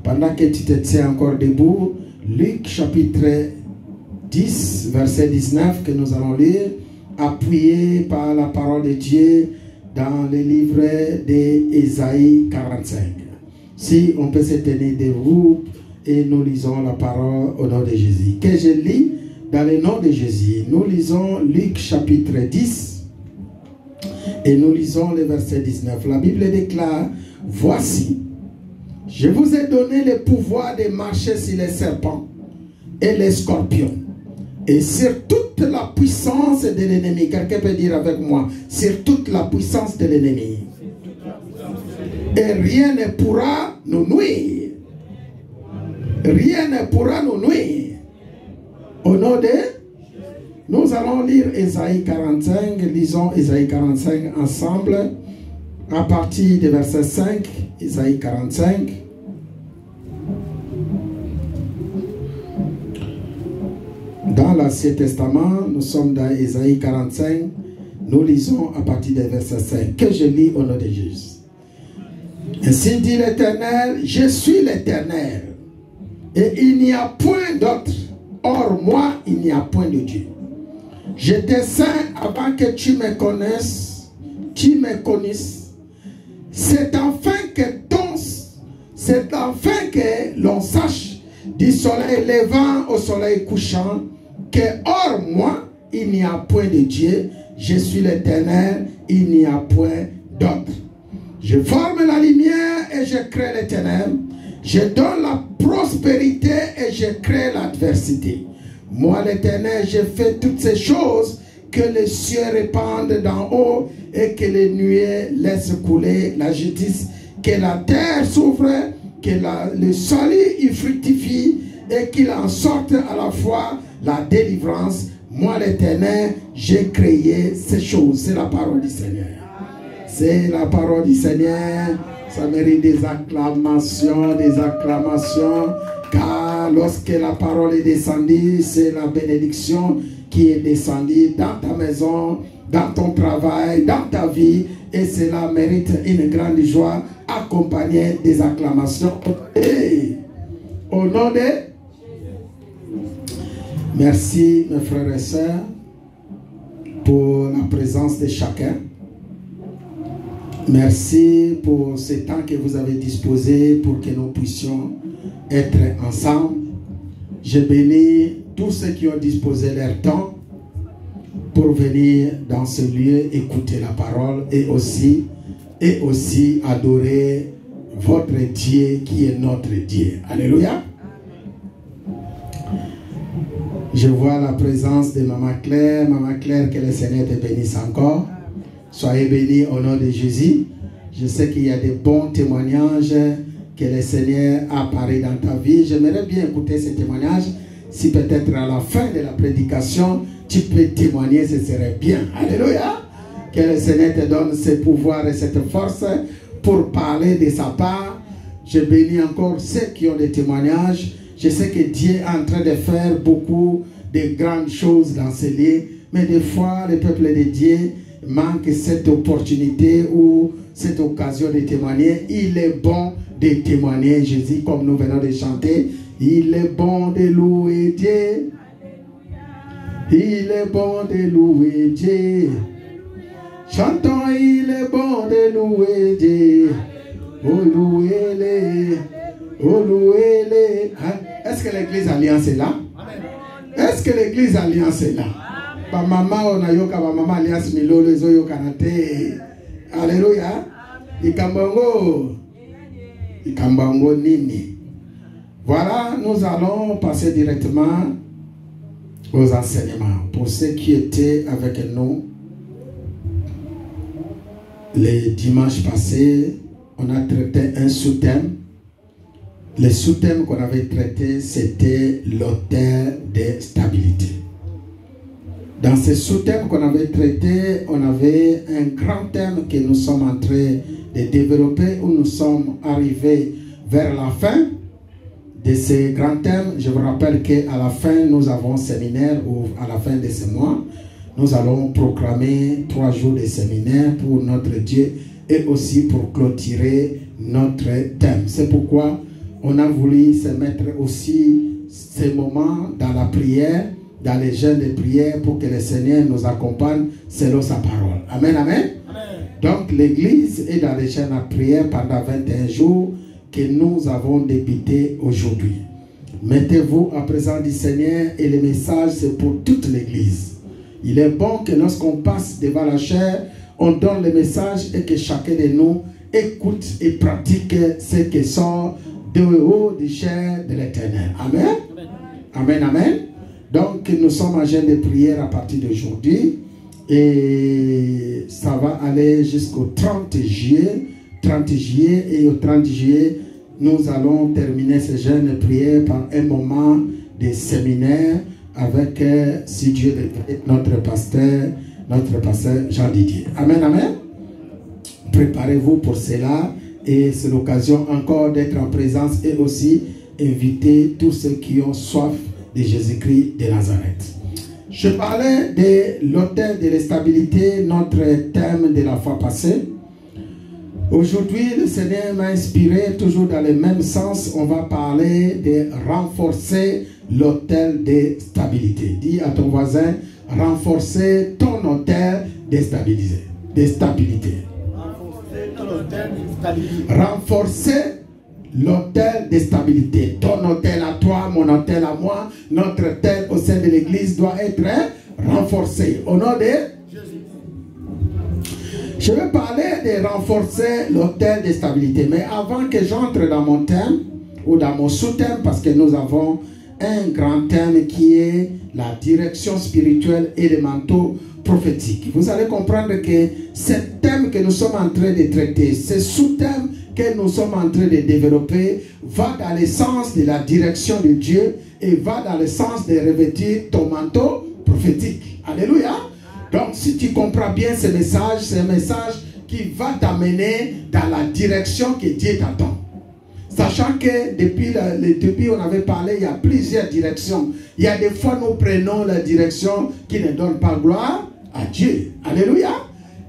Pendant que tu te tiens encore debout, Luc chapitre 10, verset 19 que nous allons lire, appuyé par la parole de Dieu dans les livres d'Ésaïe 45. Si on peut se tenir debout et nous lisons la parole au nom de Jésus. Que je lis dans le nom de Jésus. Nous lisons Luc chapitre 10 et nous lisons le verset 19. La Bible déclare, voici, je vous ai donné le pouvoir de marcher sur les serpents et les scorpions et sur toute la puissance de l'ennemi. Quelqu'un peut dire avec moi, sur toute la puissance de l'ennemi. Et rien ne pourra nous nuire. Rien ne pourra nous nuire. Au nom de... Nous allons lire Ésaïe 45. Lisons Ésaïe 45 ensemble. À partir du verset 5. Ésaïe 45. Dans l'Ancien Testament, nous sommes dans Ésaïe 45. Nous lisons à partir du verset 5. Que je lis au nom de Jésus. Ainsi dit l'Éternel, je suis l'Éternel. Et il n'y a point d'autre. Or, moi, il n'y a point de Dieu. J'étais saint avant que tu me connaisses. Tu me connaisses. C'est enfin que l'on sache du soleil levant au soleil couchant que hors moi, il n'y a point de Dieu. Je suis l'Éternel, il n'y a point d'autre. Je forme la lumière et je crée les ténèbres. Je donne la prospérité et je crée l'adversité. Moi, l'Éternel, je fais toutes ces choses que les cieux répandent d'en haut et que les nuées laissent couler la justice. Que la terre s'ouvre, que le soleil y fructifie et qu'il en sorte à la fois la délivrance. Moi, l'Éternel, j'ai créé ces choses. C'est la parole du Seigneur. C'est la parole du Seigneur. Ça mérite des acclamations, car lorsque la parole est descendue, c'est la bénédiction qui est descendue dans ta maison, dans ton travail, dans ta vie, et cela mérite une grande joie accompagnée des acclamations. Et au nom de... Merci mes frères et sœurs pour la présence de chacun. Merci pour ce temps que vous avez disposé pour que nous puissions être ensemble. Je bénis tous ceux qui ont disposé leur temps pour venir dans ce lieu écouter la parole et aussi adorer votre Dieu qui est notre Dieu. Alléluia. Je vois la présence de Maman Claire. Maman Claire, que le Seigneur te bénisse encore. Soyez bénis au nom de Jésus. Je sais qu'il y a des bons témoignages que le Seigneur a apparu dans ta vie. J'aimerais bien écouter ces témoignages. Si peut-être à la fin de la prédication, tu peux témoigner, ce serait bien. Alléluia. Que le Seigneur te donne ce pouvoir et cette force pour parler de sa part. Je bénis encore ceux qui ont des témoignages. Je sais que Dieu est en train de faire beaucoup de grandes choses dans ce lieu. Mais des fois, le peuple de Dieu manque cette opportunité ou cette occasion de témoigner. Il est bon de témoigner Jésus comme nous venons de chanter. Il est bon de louer Dieu. Il est bon de louer Dieu. Chantons, il est bon de louer Dieu. Oh louez-les. Oh louez-les. Est-ce que l'église Alliance est là? Est-ce que l'église Alliance est là? Ba mama onayoka ba mama Alliance milolo ezoyoka na te. Alléluia. Ikambango nini. Voilà, nous allons passer directement aux enseignements. Pour ceux qui étaient avec nous les dimanches passés, on a traité un sous-thème. Le sous-thème qu'on avait traité, c'était l'autel de stabilité. Dans ce sous-thème qu'on avait traité, on avait un grand thème que nous sommes en train de développer, où nous sommes arrivés vers la fin de ce grand thème. Je vous rappelle qu'à la fin, nous avons un séminaire, ou à la fin de ce mois, nous allons proclamer 3 jours de séminaire pour notre Dieu et aussi pour clôturer notre thème. C'est pourquoi on a voulu se mettre aussi ces moments dans la prière, dans les jeûnes de prière, pour que le Seigneur nous accompagne selon sa parole. Amen, amen. Amen. Donc l'église est dans les jeûnes de prière pendant 21 jours que nous avons débuté aujourd'hui. Mettez-vous à présent du Seigneur et le message c'est pour toute l'église. Il est bon que lorsqu'on passe devant la chair, on donne le message et que chacun de nous écoute et pratique ce qui sort de haut du chair de l'Éternel. Amen. Amen, amen. Donc nous sommes en jeûne de prière à partir d'aujourd'hui et ça va aller jusqu'au 30 juillet. 30 juillet et au 30 juillet, nous allons terminer ce jeûne de prière par un moment de séminaire avec, si Dieu le veut, notre pasteur Jean Didier. Amen, amen. Préparez-vous pour cela et c'est l'occasion encore d'être en présence et aussi inviter tous ceux qui ont soif de Jésus-Christ de Nazareth. Je parlais de l'autel de la stabilité, notre thème de la fois passée. Aujourd'hui, le Seigneur m'a inspiré, toujours dans le même sens, on va parler de renforcer l'autel de stabilité. Dis à ton voisin, renforcer ton autel de stabilité. Renforcer l'autel de stabilité. Ton autel à toi, mon autel à moi, notre autel au sein de l'église doit être renforcé. Au nom de Jésus. Je vais parler de renforcer l'autel de stabilité. Mais avant que j'entre dans mon thème ou dans mon sous-thème, parce que nous avons un grand thème qui est la direction spirituelle et le manteau prophétique. Vous allez comprendre que ce thème que nous sommes en train de traiter, ce sous-thème que nous sommes en train de développer, va dans le sens de la direction de Dieu et va dans le sens de revêtir ton manteau prophétique. Alléluia. Donc si tu comprends bien ce message, c'est un message qui va t'amener dans la direction que Dieu t'attend. Sachant que depuis on avait parlé, il y a plusieurs directions. Il y a des fois nous prenons la direction qui ne donne pas gloire à Dieu. Alléluia.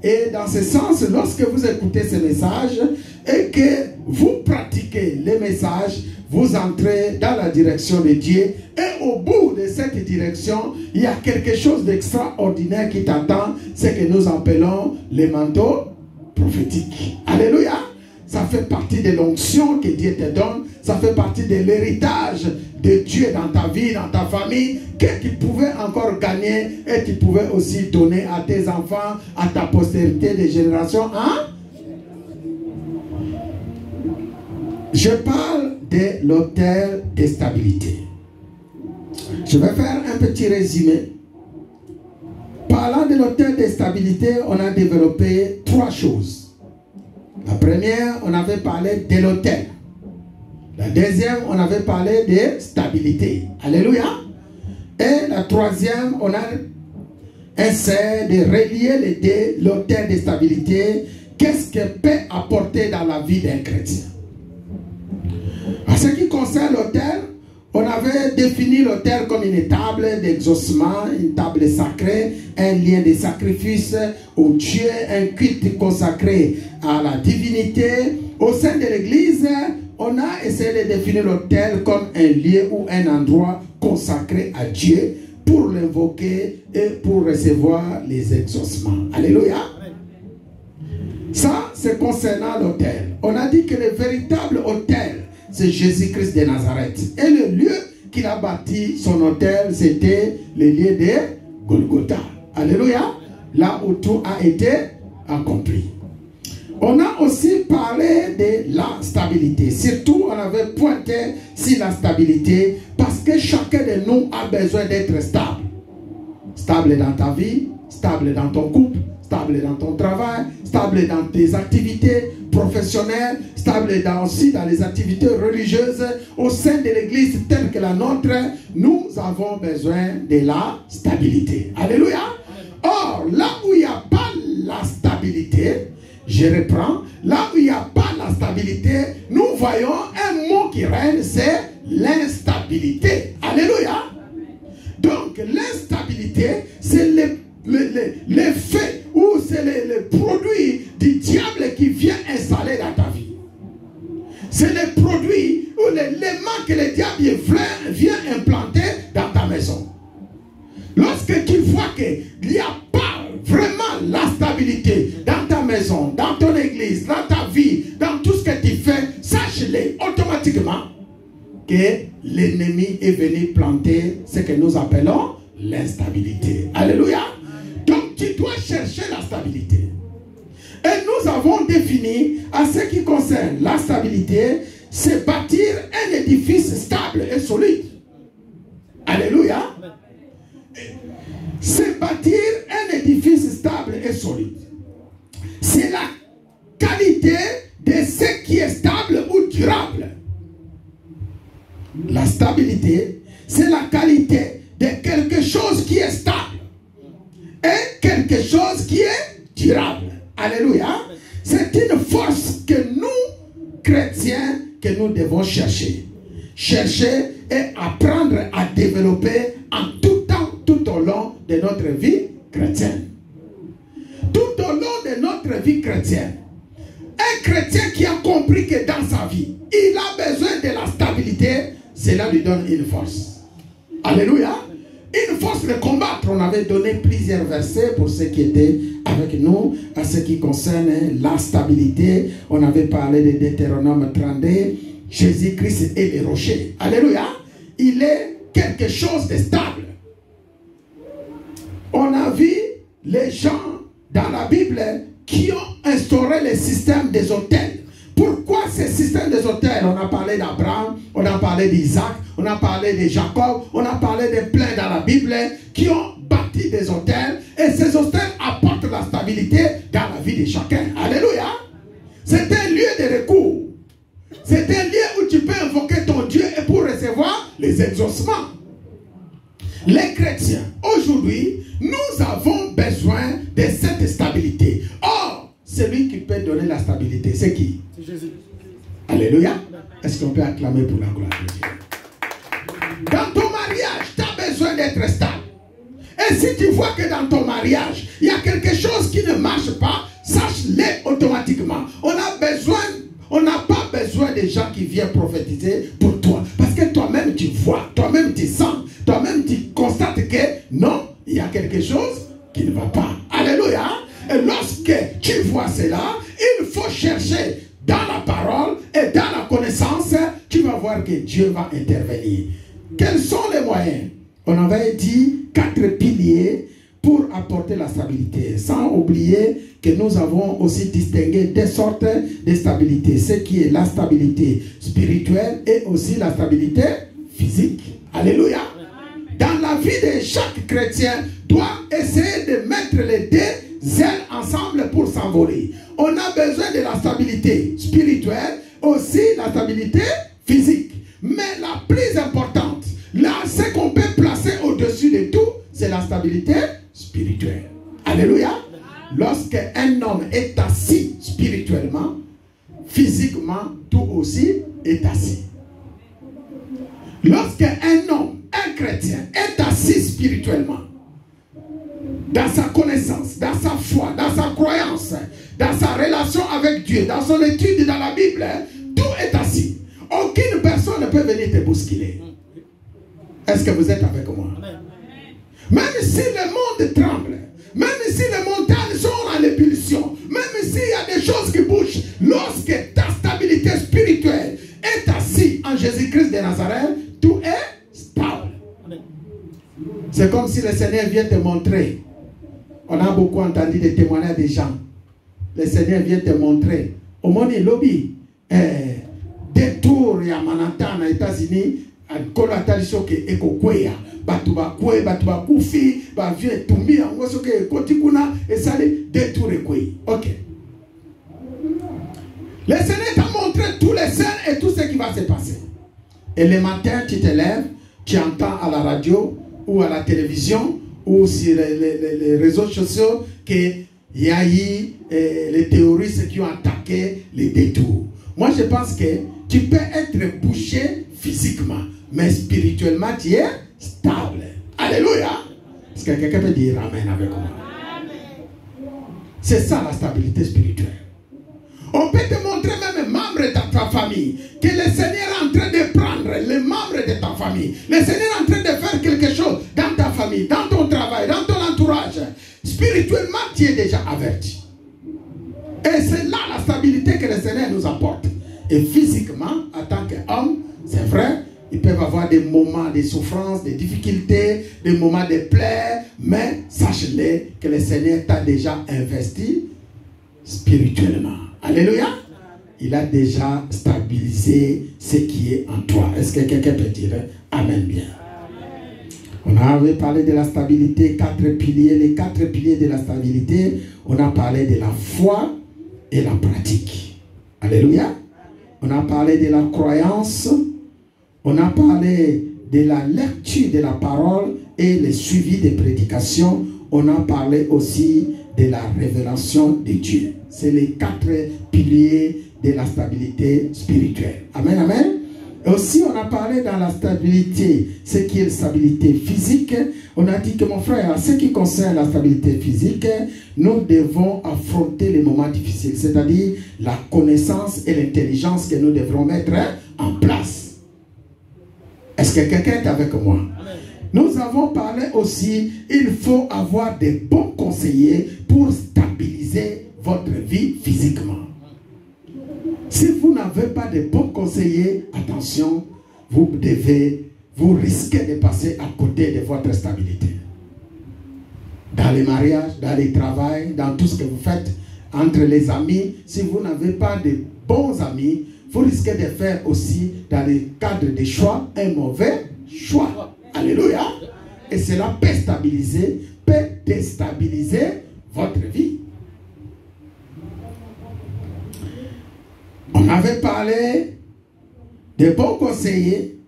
Et dans ce sens, lorsque vous écoutez ce message et que vous pratiquez les messages, vous entrez dans la direction de Dieu. Et au bout de cette direction, il y a quelque chose d'extraordinaire qui t'attend. C'est que nous appelons les manteaux prophétiques. Alléluia. Ça fait partie de l'onction que Dieu te donne. Ça fait partie de l'héritage de Dieu dans ta vie, dans ta famille, que tu pouvais encore gagner et tu pouvais aussi donner à tes enfants, à ta postérité de génération. Hein? Je parle de l'autel de stabilité. Je vais faire un petit résumé. Parlant de l'autel de stabilité, on a développé 3 choses. La première, on avait parlé de l'autel. La deuxième, on avait parlé de stabilité. Alléluia. Et la troisième, on a essayé de relier les deux, l'autel de stabilité. Qu'est-ce que peut apporter dans la vie d'un chrétien? En ce qui concerne l'autel, on avait défini l'autel comme une table d'exaucement, une table sacrée, un lien de sacrifice au Dieu, un culte consacré à la divinité. Au sein de l'église, on a essayé de définir l'autel comme un lieu ou un endroit consacré à Dieu pour l'invoquer et pour recevoir les exaucements. Alléluia. Ça, c'est concernant l'autel. On a dit que le véritable autel, c'est Jésus-Christ de Nazareth. Et le lieu qu'il a bâti, son autel, c'était le lieu de Golgotha. Alléluia. Là où tout a été accompli. On a aussi parlé de la stabilité. Surtout, on avait pointé sur la stabilité parce que chacun de nous a besoin d'être stable. Stable dans ta vie, stable dans ton couple, stable dans ton travail, stable dans tes activités professionnelles, stable aussi dans les activités religieuses. Au sein de l'église telle que la nôtre, nous avons besoin de la stabilité. Alléluia. Or, là où il n'y a pas la stabilité, je reprends, là où il n'y a pas la stabilité, nous voyons un mot qui règne, c'est l'instabilité. Alléluia. Donc, l'instabilité, c'est l'effet ou c'est le produit du diable qui vient installer dans ta vie. C'est le produit ou l'élément que le diable vient implanter dans ta maison. Lorsque tu vois qu'il n'y a pas vraiment la stabilité dans ta maison, dans ton église, dans ta vie, dans tout ce que tu fais, sache-le automatiquement. que l'ennemi est venu planter ce que nous appelons l'instabilité. Alléluia. Donc tu dois chercher la stabilité. Et nous avons défini, à ce qui concerne la stabilité, c'est bâtir un édifice stable et solide. Alléluia. C'est bâtir un édifice stable et solide. C'est la qualité de ce qui est stable ou durable. La stabilité, c'est la qualité de quelque chose qui est stable et quelque chose qui est durable. Alléluia. C'est une force que nous, chrétiens, que nous devons chercher. Chercher et apprendre à développer en tout temps, tout au long de notre vie chrétienne. Tout au long de notre vie chrétienne. Un chrétien qui a compris que dans sa vie, il a besoin de la stabilité, cela lui donne une force. Alléluia. Une force de combattre. On avait donné plusieurs versets pour ceux qui étaient avec nous à ce qui concerne la stabilité. On avait parlé de Deutéronome 32. Jésus-Christ est le rocher. Alléluia. Il est quelque chose de stable. On a vu les gens dans la Bible qui ont instauré le système des autels. Pourquoi ce système des autels? On a parlé d'Abraham, on a parlé d'Isaac, on a parlé de Jacob, on a parlé de plein dans la Bible qui ont bâti des autels. Et ces autels apportent la stabilité dans la vie de chacun. Alléluia. C'est un lieu de recours. C'est un lieu où tu peux invoquer ton Dieu et pour recevoir les exaucements. Les chrétiens, aujourd'hui, nous avons besoin de cette stabilité. Or, celui qui peut donner la stabilité, c'est qui? C'est Jésus. Alléluia. Est-ce qu'on peut acclamer pour la gloire de Dieu? Dans ton mariage, tu as besoin d'être stable. Et si tu vois que dans ton mariage, il y a quelque chose qui ne marche pas, sache-le automatiquement. On n'a pas besoin de gens qui viennent prophétiser pour toi. Parce que toi-même tu vois, toi-même tu sens, toi-même tu constates que non, il y a quelque chose qui ne va pas. Alléluia. Et lorsque tu vois cela, il faut chercher dans la parole et dans la connaissance, tu vas voir que Dieu va intervenir. Quels sont les moyens? On avait dit 4 piliers pour apporter la stabilité. Sans oublier que nous avons aussi distingué deux sortes de stabilité. Ce qui est la stabilité spirituelle et aussi la stabilité physique. Alléluia. Dans la vie de chaque chrétien, doit essayer de mettre les deux ailes ensemble pour s'envoler. On a besoin de la stabilité spirituelle, aussi la stabilité physique. Mais la plus importante, là, ce qu'on peut placer au-dessus de tout, c'est la stabilité spirituelle. Alléluia. Lorsque un homme est assis spirituellement, physiquement, tout aussi est assis. Lorsque un homme, un chrétien, est assis spirituellement, dans sa connaissance, dans sa foi, dans sa croyance, dans sa relation avec Dieu, dans son étude dans la Bible, tout est assis. Aucune personne ne peut venir te bousculer. Est-ce que vous êtes avec moi? Même si le monde tremble, même si les montagnes sont en ébullition, même s'il y a des choses qui bougent, lorsque ta stabilité spirituelle est assise en Jésus-Christ de Nazareth, tout est stable. C'est comme si le Seigneur vient te montrer. On a beaucoup entendu des témoignages des gens. Le Seigneur vient te montrer. Au monde lobby, des tours à Manhattan, aux États-Unis, à Kolatalishoke et Kokwea. Batuba kwe, batuba kufi, ba vie tumbi, angosoke kotikuna, et ça les détours et kwe. Ok. Le Seigneur t'a montré tous les scènes et tout ce qui va se passer. Et le matin, tu te lèves, tu entends à la radio ou à la télévision ou sur les réseaux sociaux qu'il y a eu les terroristes qui ont attaqué les détours. Moi, je pense que tu peux être bouché physiquement, mais spirituellement, tu es stable. Alléluia. Est-ce que quelqu'un peut dire Amen avec moi? C'est ça la stabilité spirituelle. On peut te montrer même un membre de ta famille que le Seigneur est en train de prendre les membres de ta famille. Le Seigneur est en train de faire quelque chose dans ta famille, dans ton travail, dans ton entourage. Spirituellement, tu es déjà averti. Et c'est là la stabilité que le Seigneur nous apporte. Et physiquement, en tant qu'homme, c'est vrai, Ils peuvent avoir des moments de souffrance, des difficultés, des moments de plaies, mais sache-les que le Seigneur t'a déjà investi spirituellement. Alléluia. Il a déjà stabilisé ce qui est en toi. Est-ce que quelqu'un peut dire Amen bien? On avait parlé de la stabilité, 4 piliers. Les 4 piliers de la stabilité, on a parlé de la foi et la pratique. Alléluia. On a parlé de la croyance. On a parlé de la lecture de la parole et le suivi des prédications. On a parlé aussi de la révélation de Dieu. C'est les 4 piliers de la stabilité spirituelle. Amen, amen. Et aussi, on a parlé dans la stabilité, ce qui est la stabilité physique. On a dit que, mon frère, en ce qui concerne la stabilité physique, nous devons affronter les moments difficiles, c'est-à-dire la connaissance et l'intelligence que nous devrons mettre en place. Est-ce que quelqu'un est avec moi? Amen. Nous avons parlé aussi, il faut avoir des bons conseillers pour stabiliser votre vie physiquement. Si vous n'avez pas de bons conseillers, attention, vous risquez de passer à côté de votre stabilité. Dans les mariages, dans les travails, dans tout ce que vous faites, entre les amis, si vous n'avez pas de bons amis, vous risquez de faire aussi, dans le cadre des choix, un mauvais choix. Alléluia. Et cela peut déstabiliser votre vie. On avait parlé des bons conseillers.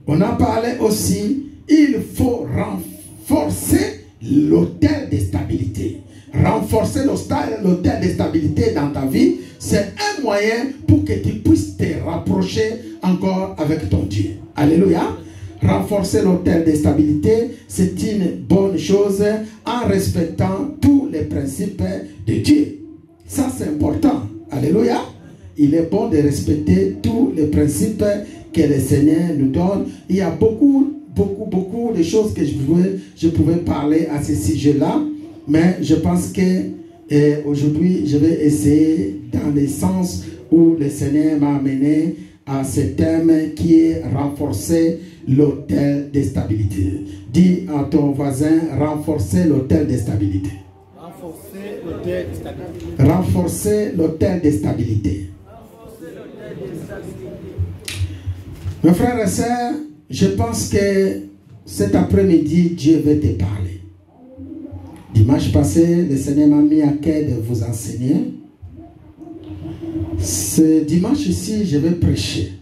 On a parlé aussi, il faut renforcer l'hôtel de stabilité. Renforcer l'hôtel de stabilité dans ta vie, c'est un moyen pour que tu puisses te rapprocher encore avec ton Dieu. Alléluia. Renforcer l'hôtel de stabilité, c'est une bonne chose en respectant tous les principes de Dieu. Ça, c'est important. Alléluia. Il est bon de respecter tous les principes que le Seigneur nous donne. Il y a beaucoup de choses que je pouvais parler à ce sujet-là. Mais je pense que aujourd'hui, je vais essayer dans le sens où le Seigneur m'a amené à ce thème qui est renforcer l'hôtel de stabilité. Dis à ton voisin, renforcer l'hôtel de stabilité. Renforcer l'hôtel de stabilité. Renforcer l'hôtel de stabilité. Mes frères et sœurs, je pense que cet après-midi, Dieu veut te parler. Dimanche passé, le Seigneur m'a mis à cœur de vous enseigner. Ce dimanche-ci, je vais prêcher.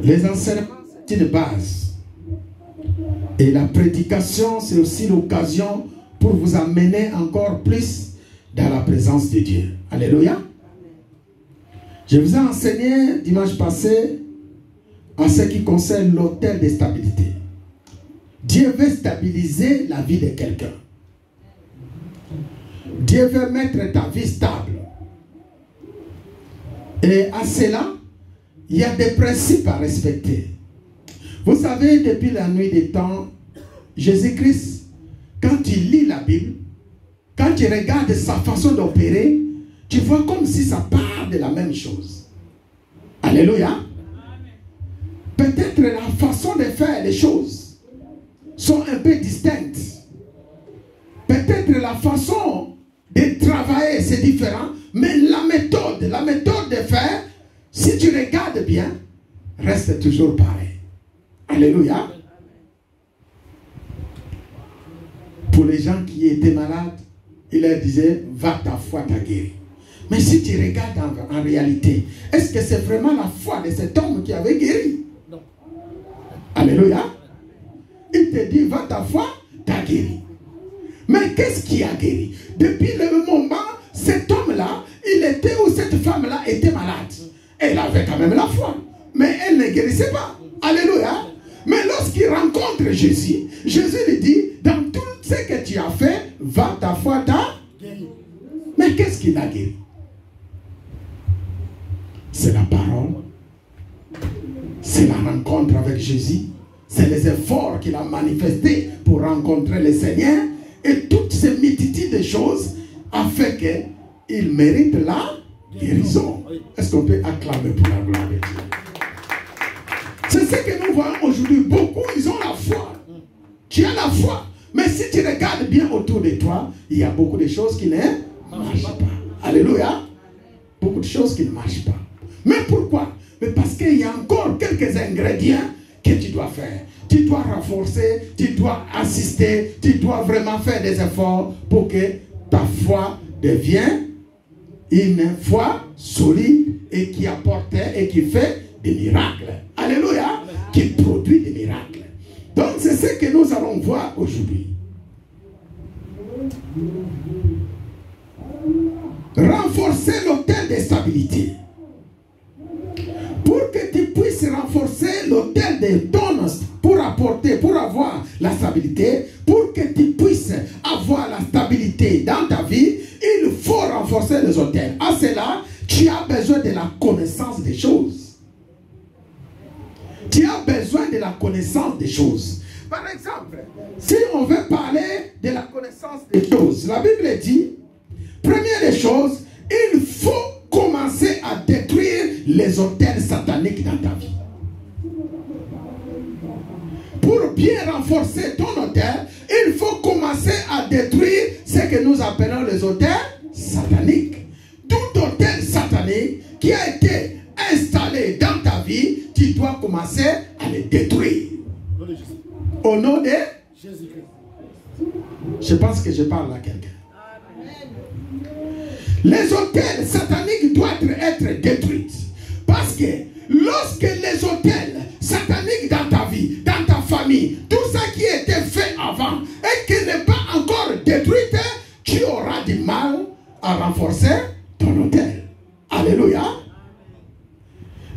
Les enseignements, c'est une base. Et la prédication, c'est aussi l'occasion pour vous amener encore plus dans la présence de Dieu. Alléluia. Je vous ai enseigné dimanche passé en ce qui concerne l'hôtel de stabilité. Dieu veut stabiliser la vie de quelqu'un. Dieu veut mettre ta vie stable. Et à cela, il y a des principes à respecter. Vous savez, depuis la nuit des temps, Jésus-Christ, quand tu lis la Bible, quand tu regardes sa façon d'opérer, tu vois comme si ça part de la même chose. Alléluia. Peut-être la façon de faire les choses sont un peu distinctes. Peut-être la façon de travailler, c'est différent. Mais la méthode de faire, si tu regardes bien, reste toujours pareil. Alléluia. Pour les gens qui étaient malades, il leur disait, va, ta foi t'a guéri. Mais si tu regardes en réalité, est-ce que c'est vraiment la foi de cet homme qui avait guéri? Non. Alléluia. Il te dit, va, ta foi t'a guéri. Mais qu'est-ce qui a guéri? Depuis le moment, cet homme-là, il était où cette femme-là était malade. Elle avait quand même la foi. Mais elle ne guérissait pas. Alléluia. Mais lorsqu'il rencontre Jésus, Jésus lui dit, dans tout ce que tu as fait, va, ta foi t'a guéri. Mais qu'est-ce qu'il a guéri? C'est la parole. C'est la rencontre avec Jésus. C'est les efforts qu'il a manifestés pour rencontrer le Seigneur. Et toutes ces multitudes de choses a fait qu'il mérite la guérison. Est-ce qu'on peut acclamer pour la gloire de Dieu? voyons aujourd'hui, beaucoup, ils ont la foi. Tu as la foi. Mais si tu regardes bien autour de toi, il y a beaucoup de choses qui ne marchent pas. Alléluia. Beaucoup de choses qui ne marchent pas. Mais pourquoi? Mais parce qu'il y a encore quelques ingrédients que tu dois faire. Tu dois renforcer, tu dois assister, tu dois vraiment faire des efforts pour que ta foi devienne une foi solide et qui apporte et qui fait des miracles. Alléluia. Qui produit des miracles. Donc c'est ce que nous allons voir aujourd'hui. Renforcer l'autel de stabilité. Pour que tu puisses renforcer l'autel de ton, pour apporter, pour avoir la stabilité, pour que tu puisses avoir la stabilité dans ta vie, il faut renforcer les autels. À cela, tu as besoin de la connaissance des choses. Tu as besoin de la connaissance des choses. Par exemple, si on veut parler de la connaissance des choses, la Bible dit, première des choses, il faut commencer à détruire les autels sataniques dans ta vie. Pour bien renforcer ton autel, il faut commencer à détruire ce que nous appelons les autels sataniques. Tout autel satanique qui a été installé dans ta vie, tu dois commencer à le détruire. Au nom de Jésus-Christ. Je pense que je parle à quelqu'un. Les autels sataniques doivent être détruits. Parce que lorsque les autels sataniques dans ta vie, dans ta famille, tout ça qui a été fait avant et qui n'est pas encore détruit, tu auras du mal à renforcer ton autel. Alléluia.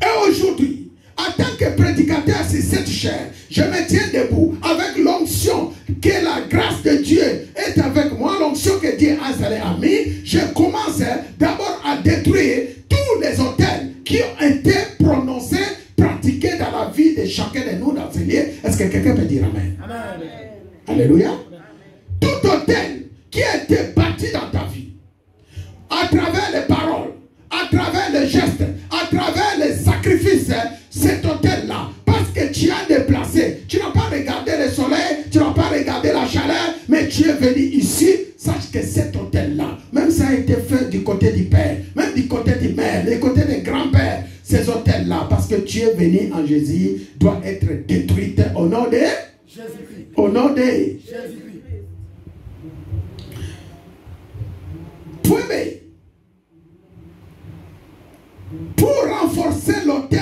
Et aujourd'hui, en tant que prédicateur sur cette chair, je me tiens debout avec l'onction que la grâce de Dieu est avec moi, l'onction que Dieu a installée en moi. Je commence d'abord à détruire tous les autels qui ont été prononcés, pratiqués dans la vie de chacun de nous dans ce lieu. Est-ce que quelqu'un peut dire Amen? Amen. Alléluia. Tout autel qui a été bâti dans ta vie, à travers les paroles, à travers les gestes, à travers les sacrifices, cet autel-là, parce que tu as déplacé, tu n'as pas regardé le soleil, tu n'as pas regardé la chaleur, mais tu es venu ici, sache que cet autel-là, même ça a été fait du côté du Père, même du côté du Mère, du côté des grands-pères, ces hôtels-là, parce que tu es venu en Jésus, doivent être détruits au nom de Jésus-Christ. Au nom de Jésus-Christ. Point B. Pour renforcer l'autel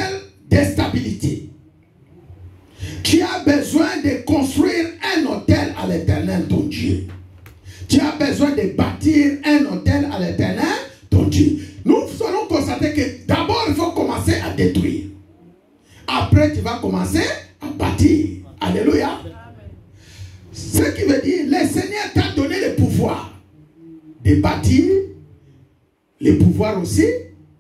de stabilité, tu as besoin de construire un autel à l'Éternel, ton Dieu. Tu as besoin de bâtir un autel à l'Éternel, ton Dieu. Nous allons constater que d'abord, il faut commencer à détruire. Après, tu vas commencer à bâtir. Alléluia. Ce qui veut dire, le Seigneur t'a donné le pouvoir de bâtir, le pouvoir aussi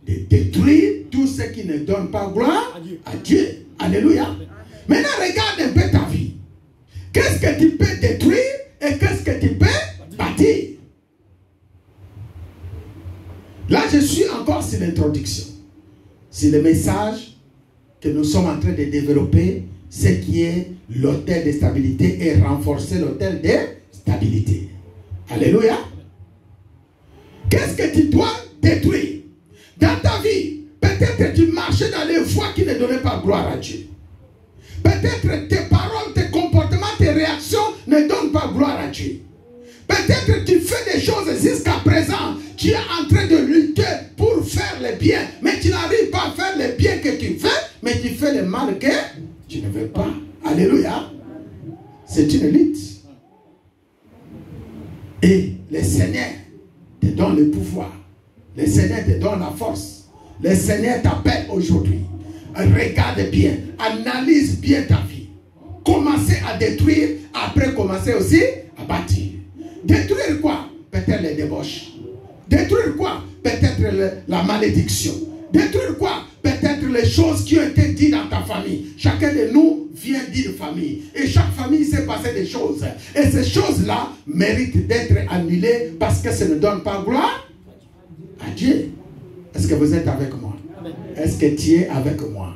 de détruire tout ce qui ne donne pas gloire à Dieu. Alléluia. Maintenant, regarde un peu ta vie. Qu'est-ce que tu peux détruire et qu'est-ce que tu peux bâtir? Là, je suis encore sur l'introduction. C'est le message que nous sommes en train de développer, ce qui est l'autel de stabilité et renforcer l'autel de stabilité. Alléluia. Qu'est-ce que tu dois détruire? Dans ta vie, peut-être tu marchais dans les voies qui ne donnaient pas gloire à Dieu. Peut-être tes paroles, tes comportements, tes réactions ne donnent pas gloire à Dieu. Peut-être tu fais des choses jusqu'à présent. Tu es en train de lutter pour faire le bien. Mais tu n'arrives pas à faire le bien que tu fais. Mais tu fais le mal que tu ne veux pas. Alléluia. C'est une lutte. Et le Seigneur te donne le pouvoir. Le Seigneur te donne la force. Le Seigneur t'appelle aujourd'hui. Regarde bien. Analyse bien ta vie. Commencez à détruire. Après, commencez aussi à bâtir. Détruire quoi? Peut-être les débauches. Détruire quoi? Peut-être la malédiction. Détruire quoi? Peut-être les choses qui ont été dites dans ta famille. Chacun de nous vient d'une famille. Et chaque famille s'est passé des choses. Et ces choses-là méritent d'être annulées parce que ça ne donne pas gloire à Dieu. Est-ce que vous êtes avec moi? Est-ce que tu es avec moi?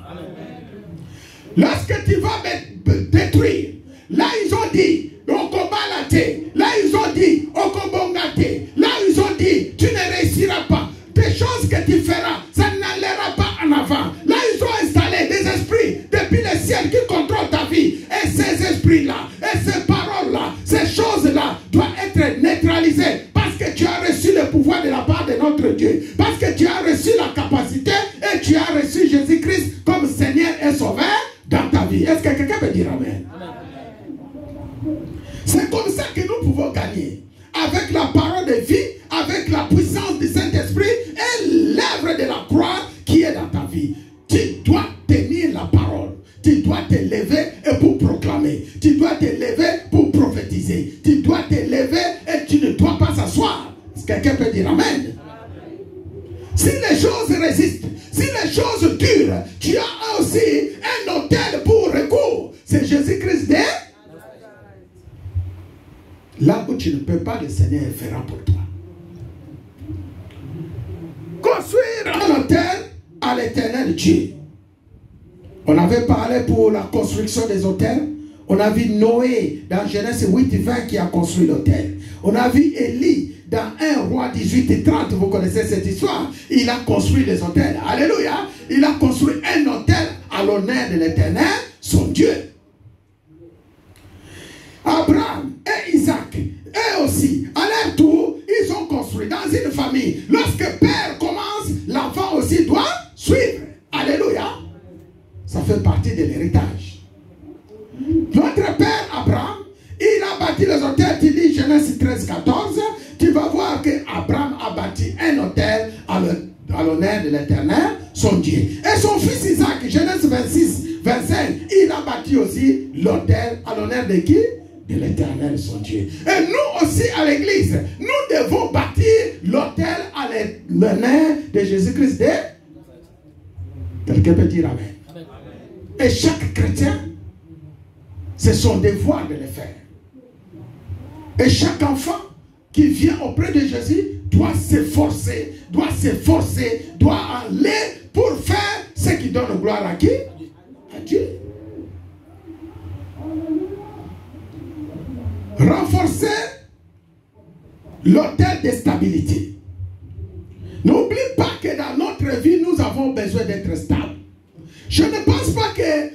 Lorsque tu vas me détruire, là ils ont dit, on combat la terre. Là ils ont dit, on combat la terre. Là ils ont dit, tu ne réussiras pas. Des choses que tu feras, ça n'allera pas en avant. Là ils ont installé des esprits depuis le ciel qui contrôlent ta vie. Et ces esprits-là, et ces paroles-là, ces choses-là doivent être neutralisées. Parce que tu as reçu le pouvoir de la part de notre Dieu. Parce que tu as reçu la capacité et tu as reçu Jésus-Christ comme Seigneur et Sauveur dans ta vie. Est-ce que quelqu'un peut dire Amen? C'est comme ça que nous pouvons gagner. Avec la parole de vie, avec la puissance du Saint-Esprit et l'œuvre de la croix qui est dans ta vie. Tu dois tenir la parole. Tu dois te lever et pour proclamer. Tu dois te lever pour prophétiser. Tu dois te lever et tu ne dois pas s'asseoir. Quelqu'un peut dire Amen? Si les choses résistent, si les choses durent, tu as aussi un hôtel pour recours. C'est Jésus-Christ de... Là où tu ne peux pas, le Seigneur fera pour toi. Construire un hôtel à l'Éternel Dieu. On avait parlé pour la construction des hôtels. On a vu Noé dans Genèse 8:20 qui a construit l'hôtel. On a vu Élie dans 1 Roi 18:30. Vous connaissez cette histoire. Il a construit les hôtels. Alléluia. Il a construit un hôtel à l'honneur de l'Éternel, son Dieu. Abraham et Isaac, eux aussi, à leur tour, ils ont construit dans une famille. Lorsque père commence, l'enfant aussi doit suivre. Alléluia. Ça fait partie de l'héritage. Notre père Abraham, il a bâti les hôtels. Tu lis Genèse 13:14. Tu vas voir que Abraham a bâti un hôtel à l'honneur de l'Éternel, son Dieu. Et son fils Isaac, Genèse 26:25, il a bâti aussi l'hôtel à l'honneur de qui? De l'Éternel, son Dieu. Et nous aussi à l'église, nous devons bâtir l'hôtel à l'honneur de Jésus-Christ. Quelqu'un peut dire Amen. Amen. Et chaque chrétien, c'est son devoir de le faire. Et chaque enfant qui vient auprès de Jésus doit s'efforcer, doit aller pour faire ce qui donne gloire à qui? À Dieu. Renforcer l'hôtel de stabilité. N'oublie pas que dans notre vie, nous avons besoin d'être stables. Je ne pense pas que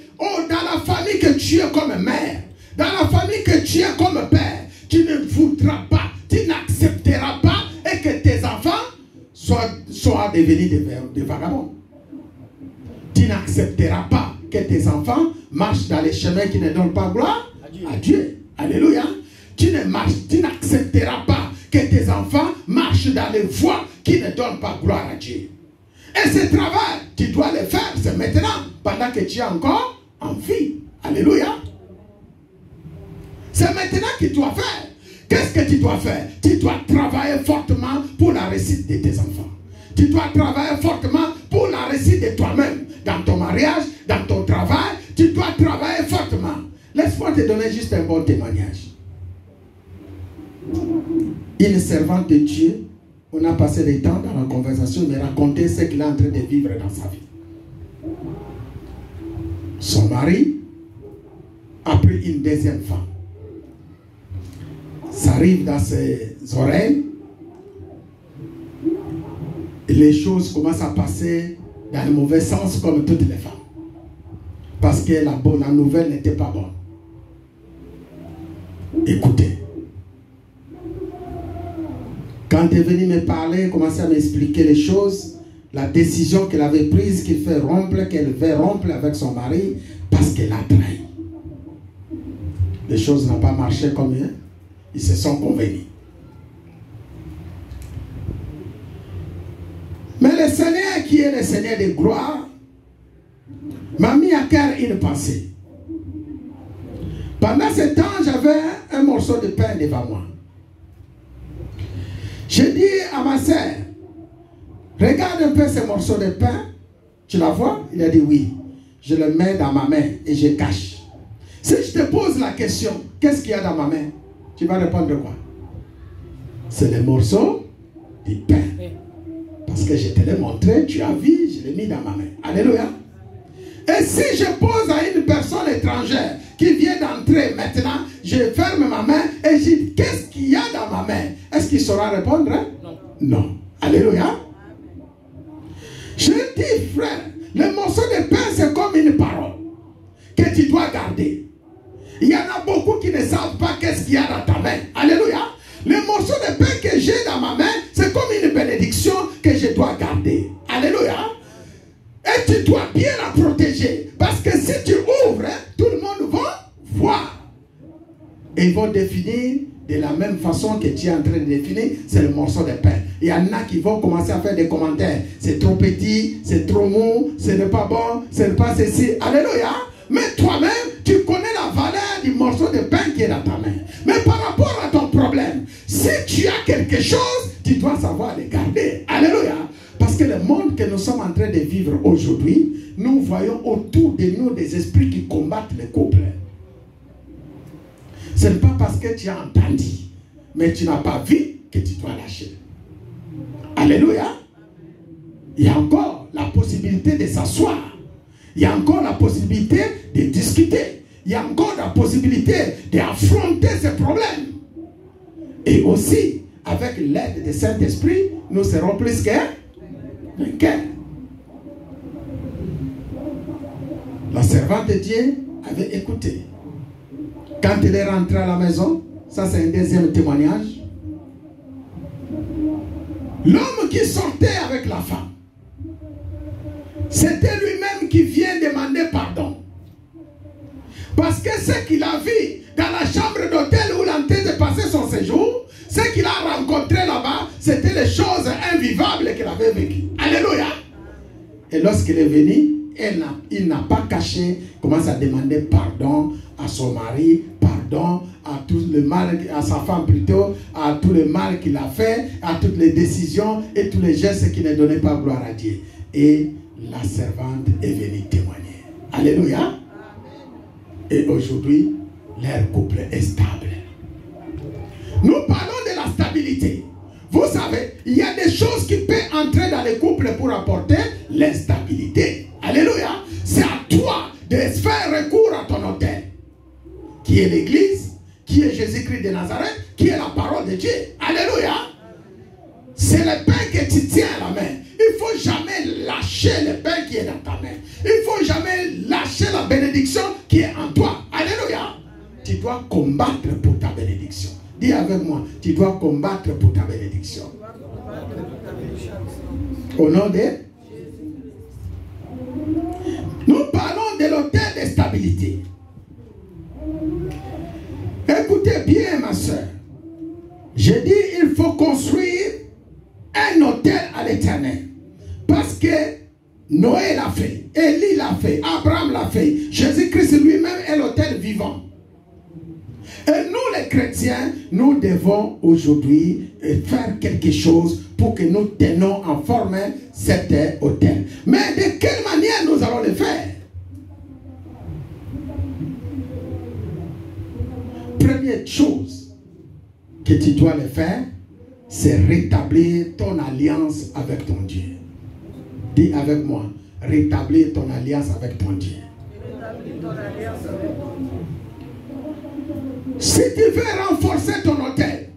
dans la famille que tu es comme mère, dans la famille que tu es comme père, tu ne voudras pas, tu n'accepteras pas et que tes enfants soient devenus des vagabonds. Tu n'accepteras pas que tes enfants marchent dans les chemins qui ne donnent pas gloire à Dieu. Alléluia. Tu n'accepteras pas que tes enfants marchent dans les voies qui ne donnent pas gloire à Dieu. Et ce travail, tu dois le faire, c'est maintenant, pendant que tu es encore en vie. Alléluia. C'est maintenant que tu dois faire. Qu'est-ce que tu dois faire? Tu dois travailler fortement pour la réussite de tes enfants. Tu dois travailler fortement pour la réussite de toi-même. Dans ton mariage, dans ton travail, tu dois travailler fortement. Laisse-moi te donner juste un bon témoignage. Une servante de Dieu, on a passé le temps dans la conversation, me raconter ce qu'il est en train de vivre dans sa vie. Son mari a pris une deuxième femme. Ça arrive dans ses oreilles. Et les choses commencent à passer dans le mauvais sens comme toutes les femmes. Parce que la nouvelle n'était pas bonne. Écoutez. Quand elle est venue me parler, commencer à m'expliquer les choses, la décision qu'elle avait prise, qu'elle veut rompre avec son mari, parce qu'elle a trahi. Les choses n'ont pas marché comme ils se sont convenus. Mais le Seigneur qui est le Seigneur de gloire m'a mis à cœur une pensée. Pendant ce temps, j'avais un morceau de pain devant moi. J'ai dit à ma sœur, regarde un peu ce morceau de pain, tu la vois? Il a dit oui. Je le mets dans ma main et je cache. Si je te pose la question, qu'est-ce qu'il y a dans ma main? Tu vas répondre quoi? C'est le morceau du pain. Parce que je te l'ai montré, tu as vu, je l'ai mis dans ma main. Alléluia. Et si je pose à une personne, étrangère qui vient d'entrer maintenant, je ferme ma main et je dis, qu'est-ce qu'il y a dans ma main? Est-ce qu'il saura répondre? Non. Non. Alléluia. Je dis, frère, le morceau de pain, c'est comme une parole que tu dois garder. Il y en a beaucoup qui ne savent pas qu'est-ce qu'il y a dans ta main. Alléluia. Le morceau de pain que j'ai dans ma main, c'est comme une bénédiction que je dois garder. Alléluia. Et tu dois bien la protéger. Parce que si tu ouvres, tout le monde va voir. Et ils vont définir de la même façon que tu es en train de définir, c'est le morceau de pain. Il y en a qui vont commencer à faire des commentaires. C'est trop petit, c'est trop mou, ce n'est pas bon, ce n'est pas ceci. Alléluia. Mais toi-même, tu connais la valeur du morceau de pain qui est dans ta main. Mais par rapport à ton problème, si tu as quelque chose, tu dois savoir le garder. Alléluia. Parce que le monde que nous sommes en train de vivre aujourd'hui, nous voyons autour de nous des esprits qui combattent les couples. Ce n'est pas parce que tu as entendu, mais tu n'as pas vu que tu dois lâcher. Alléluia. Il y a encore la possibilité de s'asseoir. Il y a encore la possibilité de discuter. Il y a encore la possibilité d'affronter ces problèmes. Et aussi, avec l'aide du Saint-Esprit, nous serons plus qu'un. La servante de Dieu avait écouté. Quand elle est rentrée à la maison, ça c'est un deuxième témoignage. L'homme qui sortait avec la femme, c'était lui-même qui vient demander pardon. Parce que ce qu'il a vu dans la chambre d'hôtel où il est en train de passer son séjour, ce qu'il a rencontré là-bas, c'était les choses invivables qu'il avait vécues. Alléluia. Et lorsqu'il est venu, il n'a pas caché, commence à demander pardon à son mari, pardon à tout le mal, à sa femme plutôt, à tout le mal qu'il a fait, à toutes les décisions et tous les gestes qui ne donnaient pas gloire à Dieu. Et la servante est venue témoigner. Alléluia. Et aujourd'hui, leur couple est stable. Nous parlons de la stabilité. Vous savez, il y a des choses qui peuvent entrer dans les couples pour apporter l'instabilité. Alléluia. C'est à toi de faire recours à ton autel, qui est l'église, qui est Jésus-Christ de Nazareth, qui est la parole de Dieu. Alléluia. C'est le pain que tu tiens à la main. Il ne faut jamais lâcher le pain qui est dans ta main. Il ne faut jamais lâcher la bénédiction qui est en toi. Alléluia. Tu dois combattre pour ta bénédiction. Dis avec moi, tu dois combattre pour ta bénédiction. Au nom de... Nous parlons de l'autel de stabilité. Écoutez bien, ma soeur. J'ai dit, il faut construire un autel à l'Éternel. Parce que Noé l'a fait, Élie l'a fait, Abraham l'a fait. Jésus-Christ lui-même est l'autel vivant. Et nous les chrétiens, nous devons aujourd'hui faire quelque chose pour que nous tenions en forme cet autel. Mais de quelle manière nous allons le faire? Première chose que tu dois le faire, c'est rétablir ton alliance avec ton Dieu. Dis avec moi, rétablir ton alliance avec ton Dieu. Si tu veux renforcer ton autel,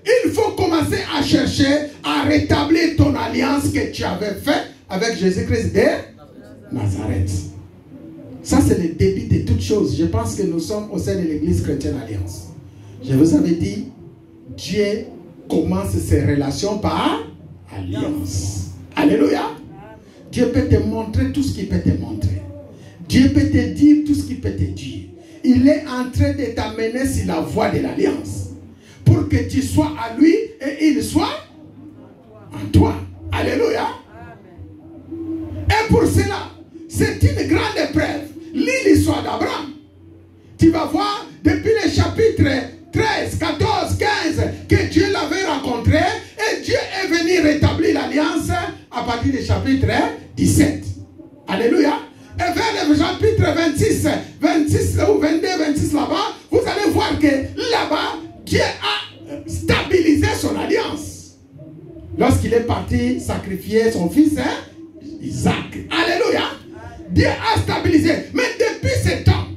il faut commencer à chercher à rétablir ton alliance que tu avais faite avec Jésus-Christ de Nazareth. Ça, c'est le début de toutes choses. Je pense que nous sommes au sein de l'église chrétienne Alliance. Je vous avais dit, Dieu commence ses relations par alliance. Alléluia. Dieu peut te montrer tout ce qu'il peut te montrer. Dieu peut te dire tout ce qu'il peut te dire. Il est en train de t'amener sur la voie de l'alliance. Pour que tu sois à lui et il soit en toi. Alléluia. Et pour cela, c'est une grande épreuve. Lis l'histoire d'Abraham. Tu vas voir, depuis le chapitre 13, 14, 15, que Dieu l'avait rencontré et Dieu est venu rétablir l'alliance à partir du chapitre 17. Alléluia. Et vers le chapitre 26 ou 22, 26 là-bas, vous allez voir que là-bas, Dieu a stabilisé son alliance. Lorsqu'il est parti sacrifier son fils, Isaac. Alléluia. Dieu a stabilisé. Mais depuis ce temps,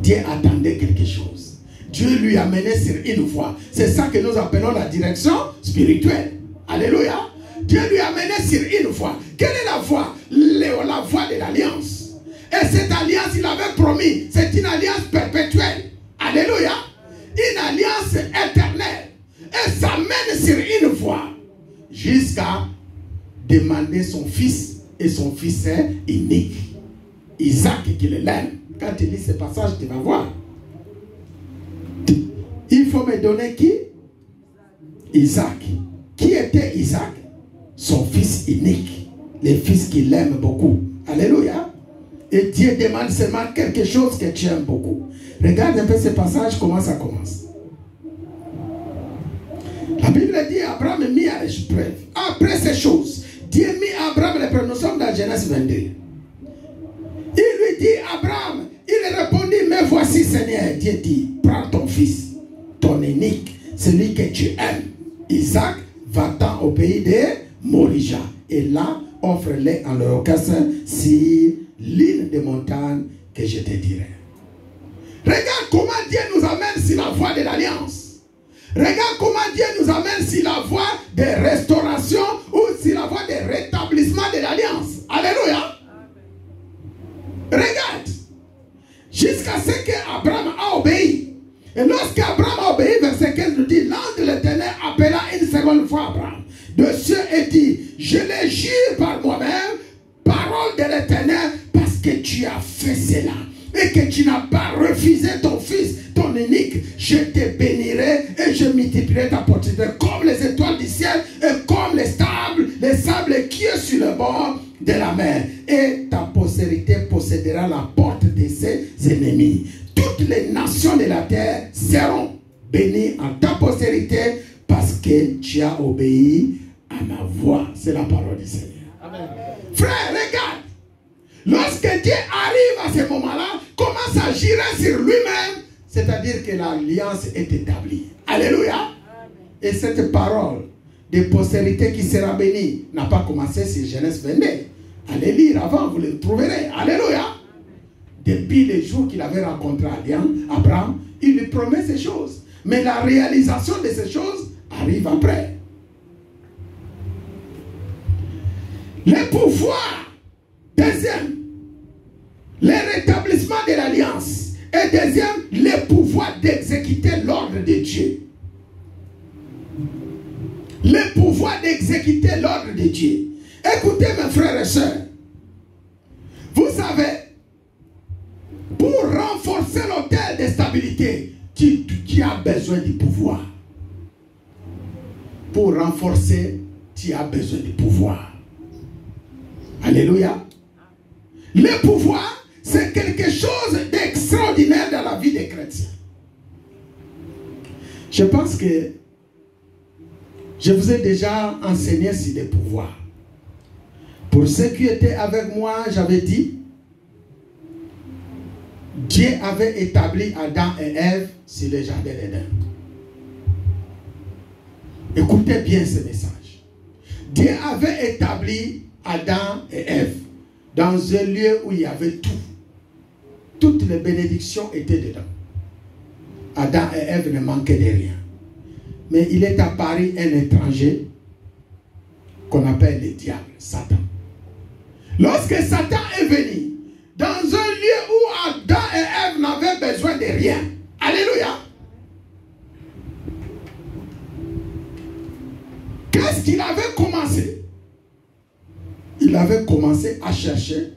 Dieu attendait quelque chose. Dieu lui a mené sur une voie. C'est ça que nous appelons la direction spirituelle. Alléluia. Dieu lui a mené sur une voie. Quelle est la voie? La voie de l'alliance. Et cette alliance, il avait promis, c'est une alliance perpétuelle. Alléluia. Une alliance éternelle. Et ça mène sur une voie jusqu'à demander son fils. Et son fils est unique. Isaac qui l'aime. Quand tu lis ce passage, tu vas voir. Il faut me donner qui? Isaac. Qui était Isaac? Son fils unique. Le fils qu'il aime beaucoup. Alléluia. Et Dieu demande seulement quelque chose que tu aimes beaucoup. Regarde un peu ce passage, comment ça commence. La Bible dit Abraham mit à l'épreuve. Après ces choses, Dieu mit à Abraham l'épreuve. Nous sommes dans Genèse 22. Il lui dit, Abraham, il répondit, mais voici Seigneur. Dieu dit, prends ton fils, ton unique, celui que tu aimes, Isaac, va-t'en au pays de Morija. Et là, offre-les en holocauste sur l'île des montagnes que je te dirai. Regarde comment Dieu nous amène sur la voie de l'alliance. Regarde comment Dieu nous amène sur la voie de restauration ou sur la voie de rétablissement de l'alliance. Alléluia. Regarde. Jusqu'à ce qu'Abraham a obéi. Et lorsqu'Abraham a obéi, verset 15 nous dit, l'ange de l'Éternel appela une seconde fois Abraham de cieux et dit, je le jure par moi-même, parole de l'Éternel, parce que tu as fait cela. Et que tu n'as pas refusé ton fils, ton unique, je te bénirai et je multiplierai ta postérité comme les étoiles du ciel et comme les sables qui est sur le bord de la mer. Et ta postérité possédera la porte de ses ennemis. Toutes les nations de la terre seront bénies en ta postérité parce que tu as obéi à ma voix. C'est la parole du Seigneur. Amen. Frère, regarde. Lorsque Dieu arrive à ce moment-là, commence à agir sur lui-même, c'est-à-dire que l'alliance est établie. Alléluia. Et cette parole de postérité qui sera bénie n'a pas commencé sur Genèse 22. Allez lire avant, vous le trouverez. Alléluia. Depuis le jour qu'il avait rencontré Abraham, il lui promet ces choses. Mais la réalisation de ces choses arrive après. Le pouvoir, deuxième, le rétablissement de l'alliance. Et deuxième, le pouvoir d'exécuter l'ordre de Dieu. Le pouvoir d'exécuter l'ordre de Dieu. Écoutez mes frères et sœurs. Vous savez, pour renforcer l'autel de stabilité, tu as besoin du pouvoir. Pour renforcer, tu as besoin du pouvoir. Alléluia. Le pouvoir, c'est quelque chose d'extraordinaire dans la vie des chrétiens. Je pense que je vous ai déjà enseigné sur les pouvoirs. Pour ceux qui étaient avec moi, j'avais dit, Dieu avait établi Adam et Ève sur le jardin d'Éden. Écoutez bien ce message. Dieu avait établi Adam et Ève dans un lieu où il y avait tout. Toutes les bénédictions étaient dedans. Adam et Ève ne manquaient de rien. Mais il est apparu un étranger qu'on appelle le diable, Satan. Lorsque Satan est venu dans un lieu où Adam et Ève n'avaient besoin de rien. Alléluia. Qu'est-ce qu'il avait commencé? Il avait commencé à chercher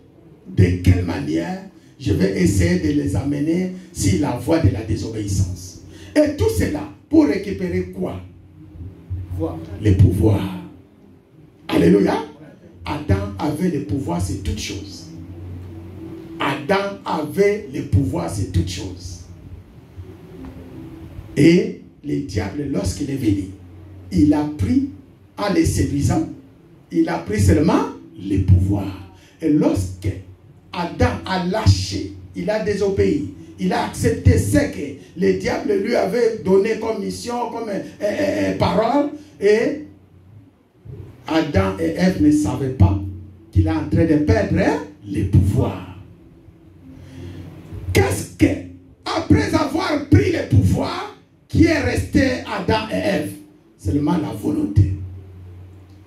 de quelle manière je vais essayer de les amener sur la voie de la désobéissance. Et tout cela pour récupérer quoi? Le pouvoir. Alléluia. Adam avait le pouvoir sur toutes choses. Adam avait le pouvoir sur toutes choses. Et le diable, lorsqu'il est venu, il a pris, en les séduisant, il a pris seulement le pouvoir. Et lorsque Adam a lâché, il a désobéi, il a accepté ce que le diable lui avait donné comme mission, comme parole, et Adam et Ève ne savaient pas qu'il est en train de perdre le pouvoir. Qu'est-ce que qui est resté Adam et Ève? Seulement la volonté.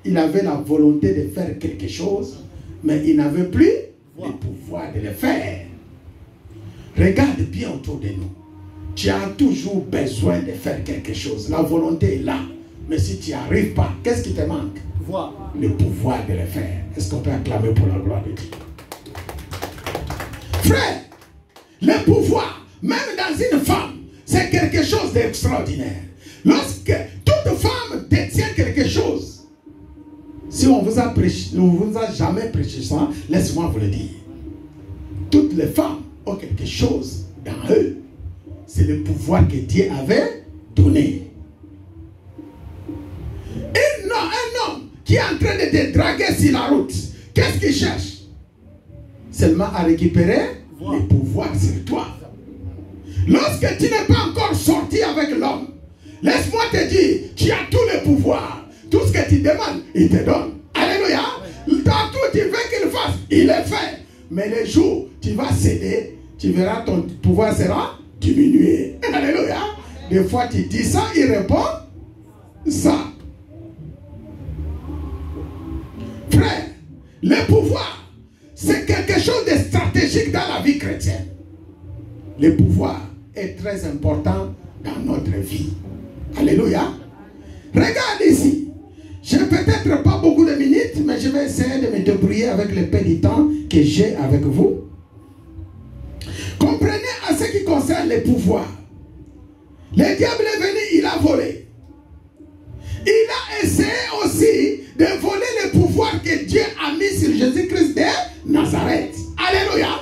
Il avait la volonté de faire quelque chose, mais il n'avait plus le pouvoir de le faire. Regarde bien autour de nous. Tu as toujours besoin de faire quelque chose. La volonté est là. Mais si tu n'y arrives pas, qu'est-ce qui te manque? Le pouvoir de le faire. Est-ce qu'on peut acclamer pour la gloire de Dieu? Frère, le pouvoir, même dans une femme, c'est quelque chose d'extraordinaire. Lorsque toute femme détient quelque chose, si on vous a prêché, on vous a jamais prêché ça, laisse-moi vous le dire. Toutes les femmes ont quelque chose dans eux. C'est le pouvoir que Dieu avait donné. Un homme qui est en train de te draguer sur la route, qu'est-ce qu'il cherche? Seulement à récupérer le pouvoir sur toi. Lorsque tu n'es pas encore sorti avec l'homme, laisse-moi te dire, tu as tous les pouvoirs. Tout ce que tu demandes, il te donne. Alléluia. Dans tout tu veux qu'il fasse, il est fait. Mais le jour où tu vas céder, tu verras ton pouvoir sera diminué. Alléluia. Des fois tu dis ça, il répond ça. Frère, le pouvoir, c'est quelque chose de stratégique dans la vie chrétienne. Le pouvoir est très important dans notre vie. Alléluia. Regarde ici. Je n'ai peut-être pas beaucoup de minutes, mais je vais essayer de me débrouiller avec le peu du temps que j'ai avec vous. Comprenez à ce qui concerne les pouvoirs. Le diable est venu, il a volé. Il a essayé aussi de voler le pouvoir que Dieu a mis sur Jésus-Christ de Nazareth. Alléluia.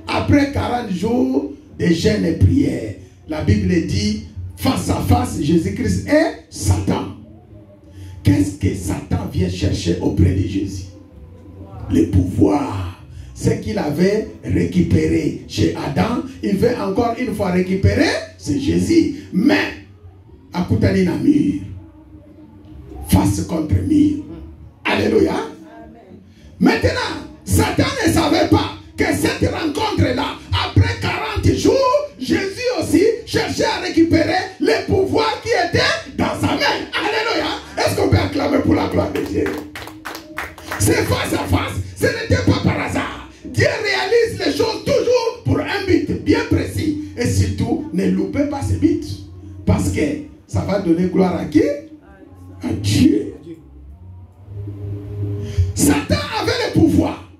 Après 40 jours de jeûne et prière, la Bible dit, face à face, Jésus-Christ et Satan. Qu'est-ce que Satan vient chercher auprès de Jésus? Le pouvoir. Ce qu'il avait récupéré chez Adam, il veut encore une fois récupérer, c'est Jésus. Mais, à Koutani mur, face contre mur. Alléluia. Maintenant, Satan ne savait pas que cette rencontre-là, après 40 jours, Jésus aussi cherchait à récupérer les pouvoirs qui étaient dans sa main. Alléluia. Est-ce qu'on peut acclamer pour la gloire de Dieu? C'est face à face. Ce n'était pas par hasard. Dieu réalise les choses toujours pour un but bien précis. Et surtout, ne loupez pas ce but. Parce que ça va donner gloire à qui? À Dieu. Satan avait le pouvoir.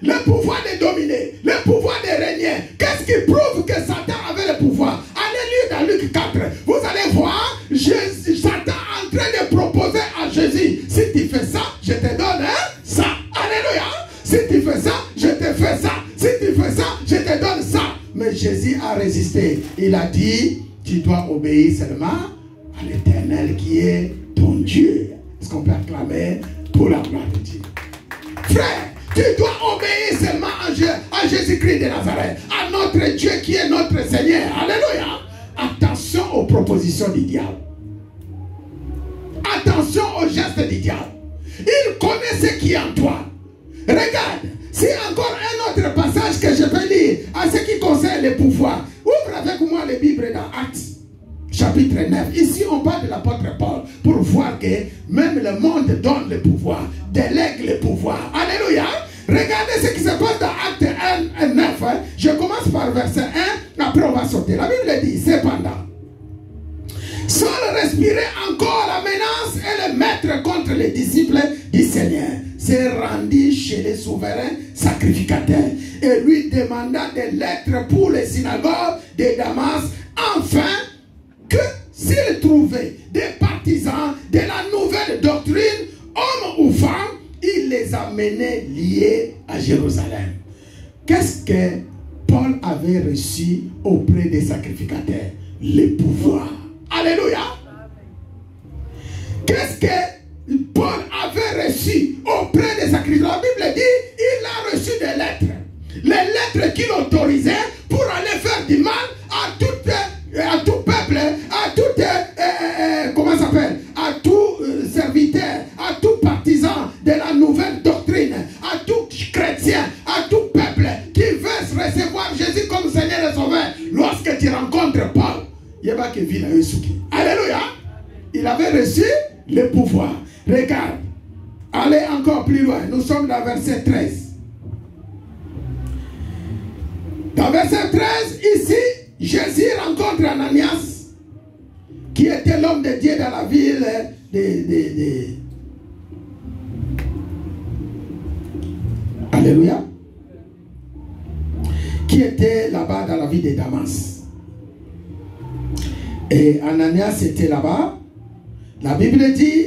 Le pouvoir de dominer, le pouvoir de régner. Qu'est-ce qui prouve que Satan avait le pouvoir? Allez lire dans Luc 4. Vous allez voir Satan en train de proposer à Jésus. Si tu fais ça, je te donne ça. Alléluia. Si tu fais ça, je te fais ça. Si tu fais ça, je te donne ça. Mais Jésus a résisté. Il a dit, tu dois obéir seulement à l'Éternel qui est ton Dieu. Est-ce qu'on peut acclamer pour la gloire de Dieu? Frère, tu dois obéir seulement à Jésus-Christ de Nazareth, à notre Dieu qui est notre Seigneur. Alléluia. Attention aux propositions du diable. Attention aux gestes du diable. Il connaît ce qui est en toi. Regarde, c'est encore un autre passage que je peux lire à ce qui concerne le pouvoir. Ouvre avec moi la Bible dans Actes, chapitre 9. Ici, on parle de l'apôtre Paul pour voir que même le monde donne le pouvoir, délègue le pouvoir. Alléluia. Regardez ce qui se passe dans Actes 1 et 9. Je commence par verset 1, après on va sauter. La Bible dit, cependant, Saul respirait encore la menace et le maître contre les disciples du Seigneur s'est rendu chez les souverains sacrificateurs et lui demanda des lettres pour les synagogues de Damas, afin que s'il trouvait des partisans de la nouvelle doctrine, hommes ou femmes, il les amenait liés à Jérusalem. Qu'est-ce que Paul avait reçu auprès des sacrificateurs? Le pouvoir. Alléluia. Qu'est-ce que Paul avait reçu auprès des sacrificateurs? La Bible dit, il a reçu des lettres. Les lettres qu'il autorisait pour aller faire du mal à tout peuple, à tout comment ça s'appelle, à tout serviteur, à tout partisan de la nouvelle doctrine, à tout chrétien, à tout peuple qui veut recevoir Jésus comme Seigneur et Sauveur. Lorsque tu rencontres Paul, il y a que ville a eu souki. Alléluia. Il avait reçu le pouvoir. Regarde. Allez encore plus loin. Nous sommes dans verset 13. Dans verset 13, ici, Jésus rencontre Ananias, qui était l'homme de Dieu dans la ville de Alléluia. Qui était là-bas dans la ville de Damas. Et Ananias était là-bas. La Bible dit,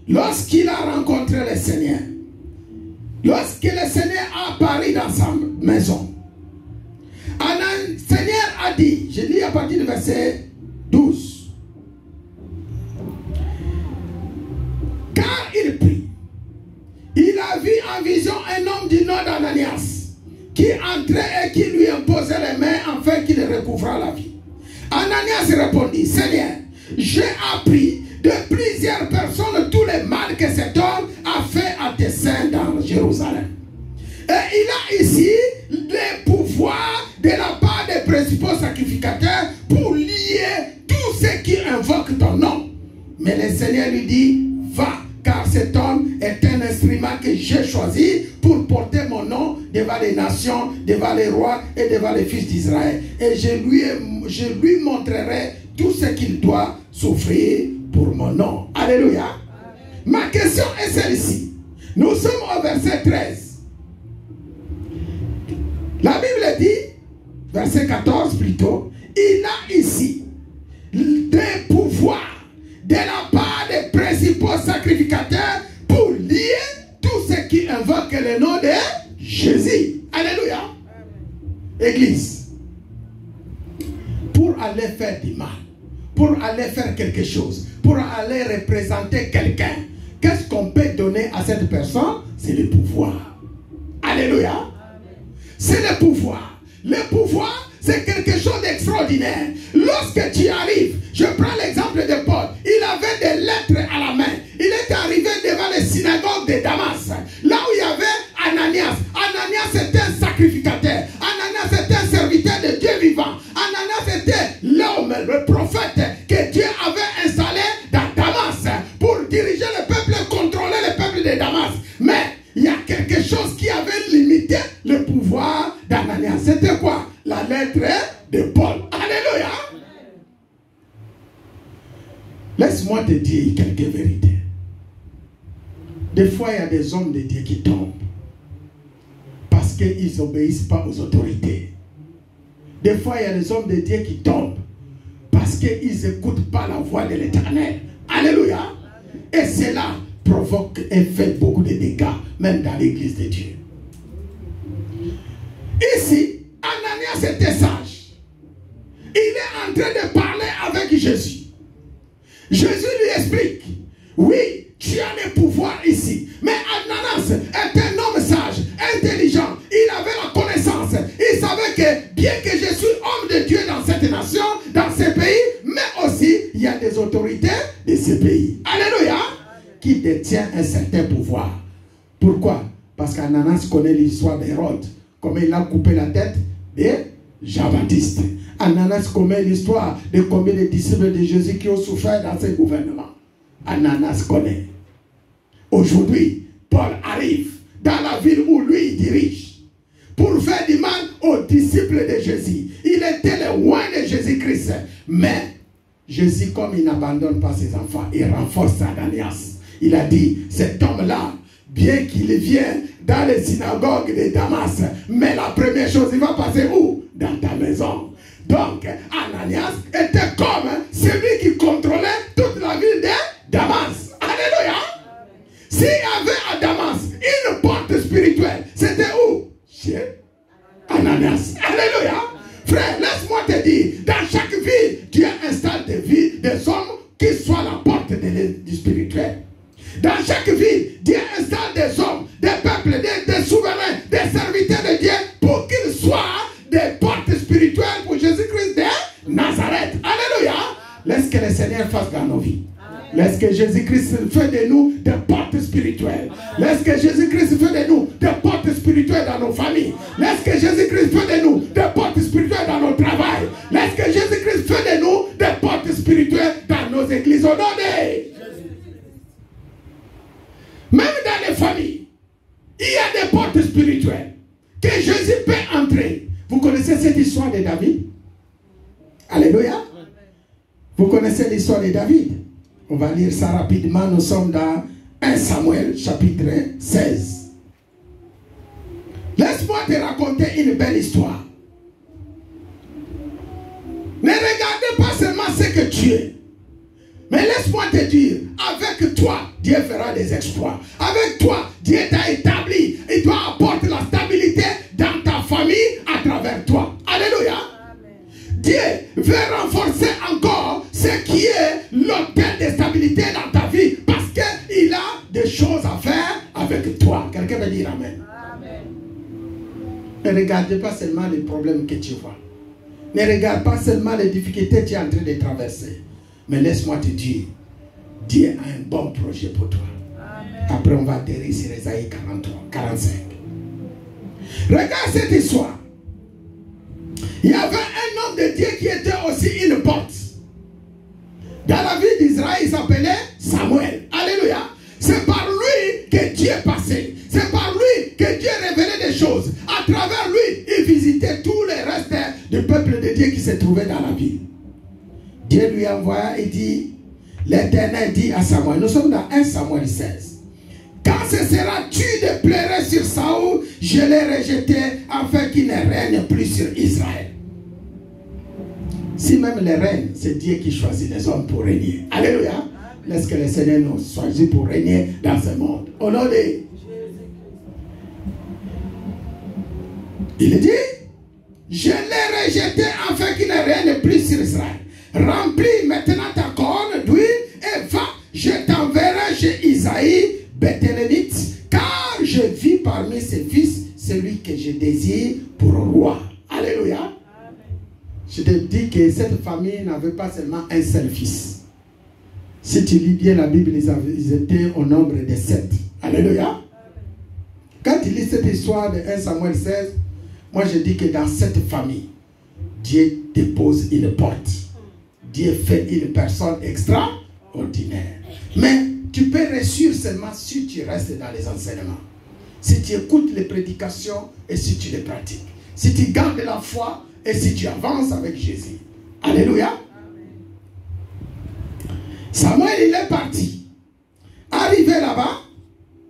lorsqu'il a rencontré le Seigneur, lorsque le Seigneur a apparu dans sa maison, le Seigneur a dit, je lis à partir du verset 12, car il prie, il a vu en vision un homme du nom d'Ananias qui entrait et qui lui imposait les mains afin qu'il recouvra la vie. Ananias répondit, Seigneur, j'ai appris de plusieurs personnes tout le mal que cet homme a fait à tes saints dans Jérusalem. Et il a ici le pouvoir de la part des principaux sacrificateurs pour lier tous ceux qui invoquent ton nom. Mais le Seigneur lui dit, va, car cet homme est un instrument que j'ai choisi pour porter mon nom devant les nations, devant les rois et devant les fils d'Israël. Et je lui montrerai tout ce qu'il doit souffrir pour mon nom. Alléluia. Ma question est celle-ci. Nous sommes au verset 13. La Bible dit, verset 14 plutôt, il a ici des pouvoirs de la part des principaux sacrificateurs pour lier tous ceux qui invoquent le nom de Jésus. Alléluia. Église, pour aller faire du mal, pour aller faire quelque chose, pour aller représenter quelqu'un, qu'est-ce qu'on peut donner à cette personne? C'est le pouvoir. Alléluia. C'est le pouvoir. Le pouvoir, c'est quelque chose d'extraordinaire. Lorsque tu arrives, je prends l'exemple de Paul, il avait des lettres à la main. Il est arrivé devant les synagogues de Damas, là où il y avait Ananias. Ananias était un sacrificateur. Ananias était un serviteur de Dieu vivant. Ananias était l'homme, le prophète que Dieu avait installé dans Damas pour diriger le peuple et contrôler le peuple de Damas. Mais il y a quelque chose qui avait limité le pouvoir d'Ananias. C'était quoi? La lettre de Paul. Alléluia. Laisse-moi te dire quelques vérités. Des fois, il y a des hommes de Dieu qui tombent parce qu'ils n'obéissent pas aux autorités. Des fois, il y a des hommes de Dieu qui tombent parce qu'ils n'écoutent pas la voix de l'Éternel. Alléluia. Et cela provoque et fait beaucoup de dégâts, même dans l'église de Dieu. Ici, Ananias était sage. Il est en train de parler avec Jésus. Jésus lui explique, oui, tu as le pouvoir ici. Mais Ananias est un homme sage, intelligent. Il avait la connaissance. Il savait que bien que je suis homme de Dieu dans cette nation, dans ce pays, mais aussi il y a des autorités de ce pays. Alléluia. Qui détient un certain pouvoir. Pourquoi? Parce qu'Ananias connaît l'histoire d'Hérode. Comment il a coupé la tête de Jean-Baptiste. Ananias connaît l'histoire de combien de disciples de Jésus qui ont souffert dans ce gouvernement. Ananias connaît. Aujourd'hui, Paul arrive dans la ville où lui il dirige pour faire du mal aux disciples de Jésus. Il était le loin de Jésus-Christ. Mais Jésus, comme il n'abandonne pas ses enfants, il renforce Ananias. Il a dit, cet homme-là, bien qu'il vienne dans les synagogues de Damas, mais la première chose, il va passer où? Dans ta maison. Donc, Ananias était comme celui qui contrôlait toute la ville de Damas. Alléluia. S'il y avait à Damas une porte spirituelle, c'était où? Chez Ananias. Alléluia. Frère, laisse-moi te dire, dans chaque ville, Dieu installe des hommes qui soient la porte du spirituel. Dans chaque ville, Dieu installe des hommes, des peuples, des souverains, des serviteurs de Dieu pour qu'ils soient des portes spirituelles pour Jésus-Christ de Nazareth. Alléluia. Laisse que le Seigneur fasse dans nos vies. Laisse que Jésus-Christ fait de nous des portes spirituelles. Laisse que Jésus-Christ fait de nous des portes spirituelles dans nos familles. Laisse que Jésus-Christ fait de nous des portes spirituelles dans nos travail. Laisse que Jésus-Christ fait de nous des portes Même dans les familles, il y a des portes spirituelles que Jésus peut entrer. Vous connaissez cette histoire de David? Alléluia. Vous connaissez l'histoire de David? On va lire ça rapidement. Nous sommes dans 1 Samuel chapitre 16. Laisse-moi te raconter une belle histoire. Ne regardez pas seulement ce que tu es. Mais laisse-moi te dire, avec toi, Dieu fera des exploits. Avec toi, Dieu t'a établi. Il doit apporter la stabilité dans ta famille à travers toi. Alléluia. Amen. Dieu veut renforcer encore ce qui est l'hôtel de stabilité dans ta vie. Parce qu'il a des choses à faire avec toi. Quelqu'un veut dire Amen. Amen. Ne regardez pas seulement les problèmes que tu vois. Ne regarde pas seulement les difficultés que tu es en train de traverser. Mais laisse-moi te dire, Dieu a un bon projet pour toi. Amen. Après, on va atterrir sur Ésaïe 45. Regarde cette histoire. Il y avait un homme de Dieu qui était aussi une porte. Dans la vie d'Israël, il s'appelait Samuel. Alléluia. C'est par lui que Dieu passait. C'est par lui que Dieu révélait des choses. À travers lui, il visitait tous les restes du peuple de Dieu qui se trouvait dans la ville. Dieu lui envoya et dit, l'Éternel dit à Samuel, nous sommes dans 1 Samuel 16. Quand ce sera-tu de pleurer sur Saoul, je l'ai rejeté afin qu'il ne règne plus sur Israël. Si même les reines, c'est Dieu qui choisit les hommes pour régner. Alléluia. Laisse que le Seigneur nous choisit pour régner dans ce monde. Au nom de Jésus. Il dit, je l'ai rejeté afin qu'il ne règne plus sur Israël. Remplis maintenant ta corne d'huile et va, je t'enverrai chez Isaïe, Béthélémite, car je vis parmi ses fils celui que je désire pour roi. Alléluia. Amen. Je te dis que cette famille n'avait pas seulement un seul fils. Si tu lis bien la Bible, ils étaient au nombre de 7. Alléluia. Amen. Quand tu lis cette histoire de 1 Samuel 16, moi je dis que dans cette famille, Dieu dépose une porte. Dieu fait une personne extraordinaire. Mais tu peux réussir seulement si tu restes dans les enseignements. Si tu écoutes les prédications et si tu les pratiques. Si tu gardes la foi et si tu avances avec Jésus. Alléluia. Samuel, il est parti. Arrivé là-bas,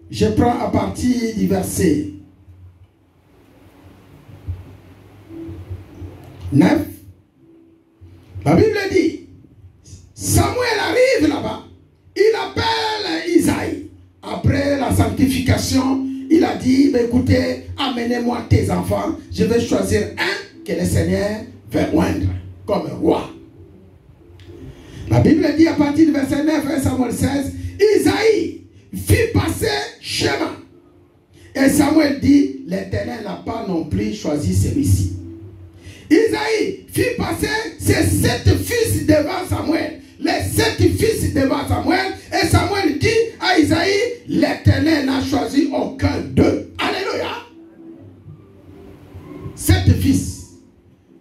je prends à partir du verset 9. La Bible dit, Samuel arrive là-bas, il appelle Isaïe. Après la sanctification, il a dit, écoutez, amenez-moi tes enfants, je vais choisir un que le Seigneur veut oindre comme roi. La Bible dit à partir du verset 9, 1 Samuel 16, Isaïe fit passer chemin. Et Samuel dit, l'Éternel n'a pas non plus choisi celui-ci. Isaïe fit passer ses 7 fils devant Samuel. Les 7 fils devant Samuel. Et Samuel dit à Isaïe, l'Éternel n'a choisi aucun d'eux. Alléluia. 7 fils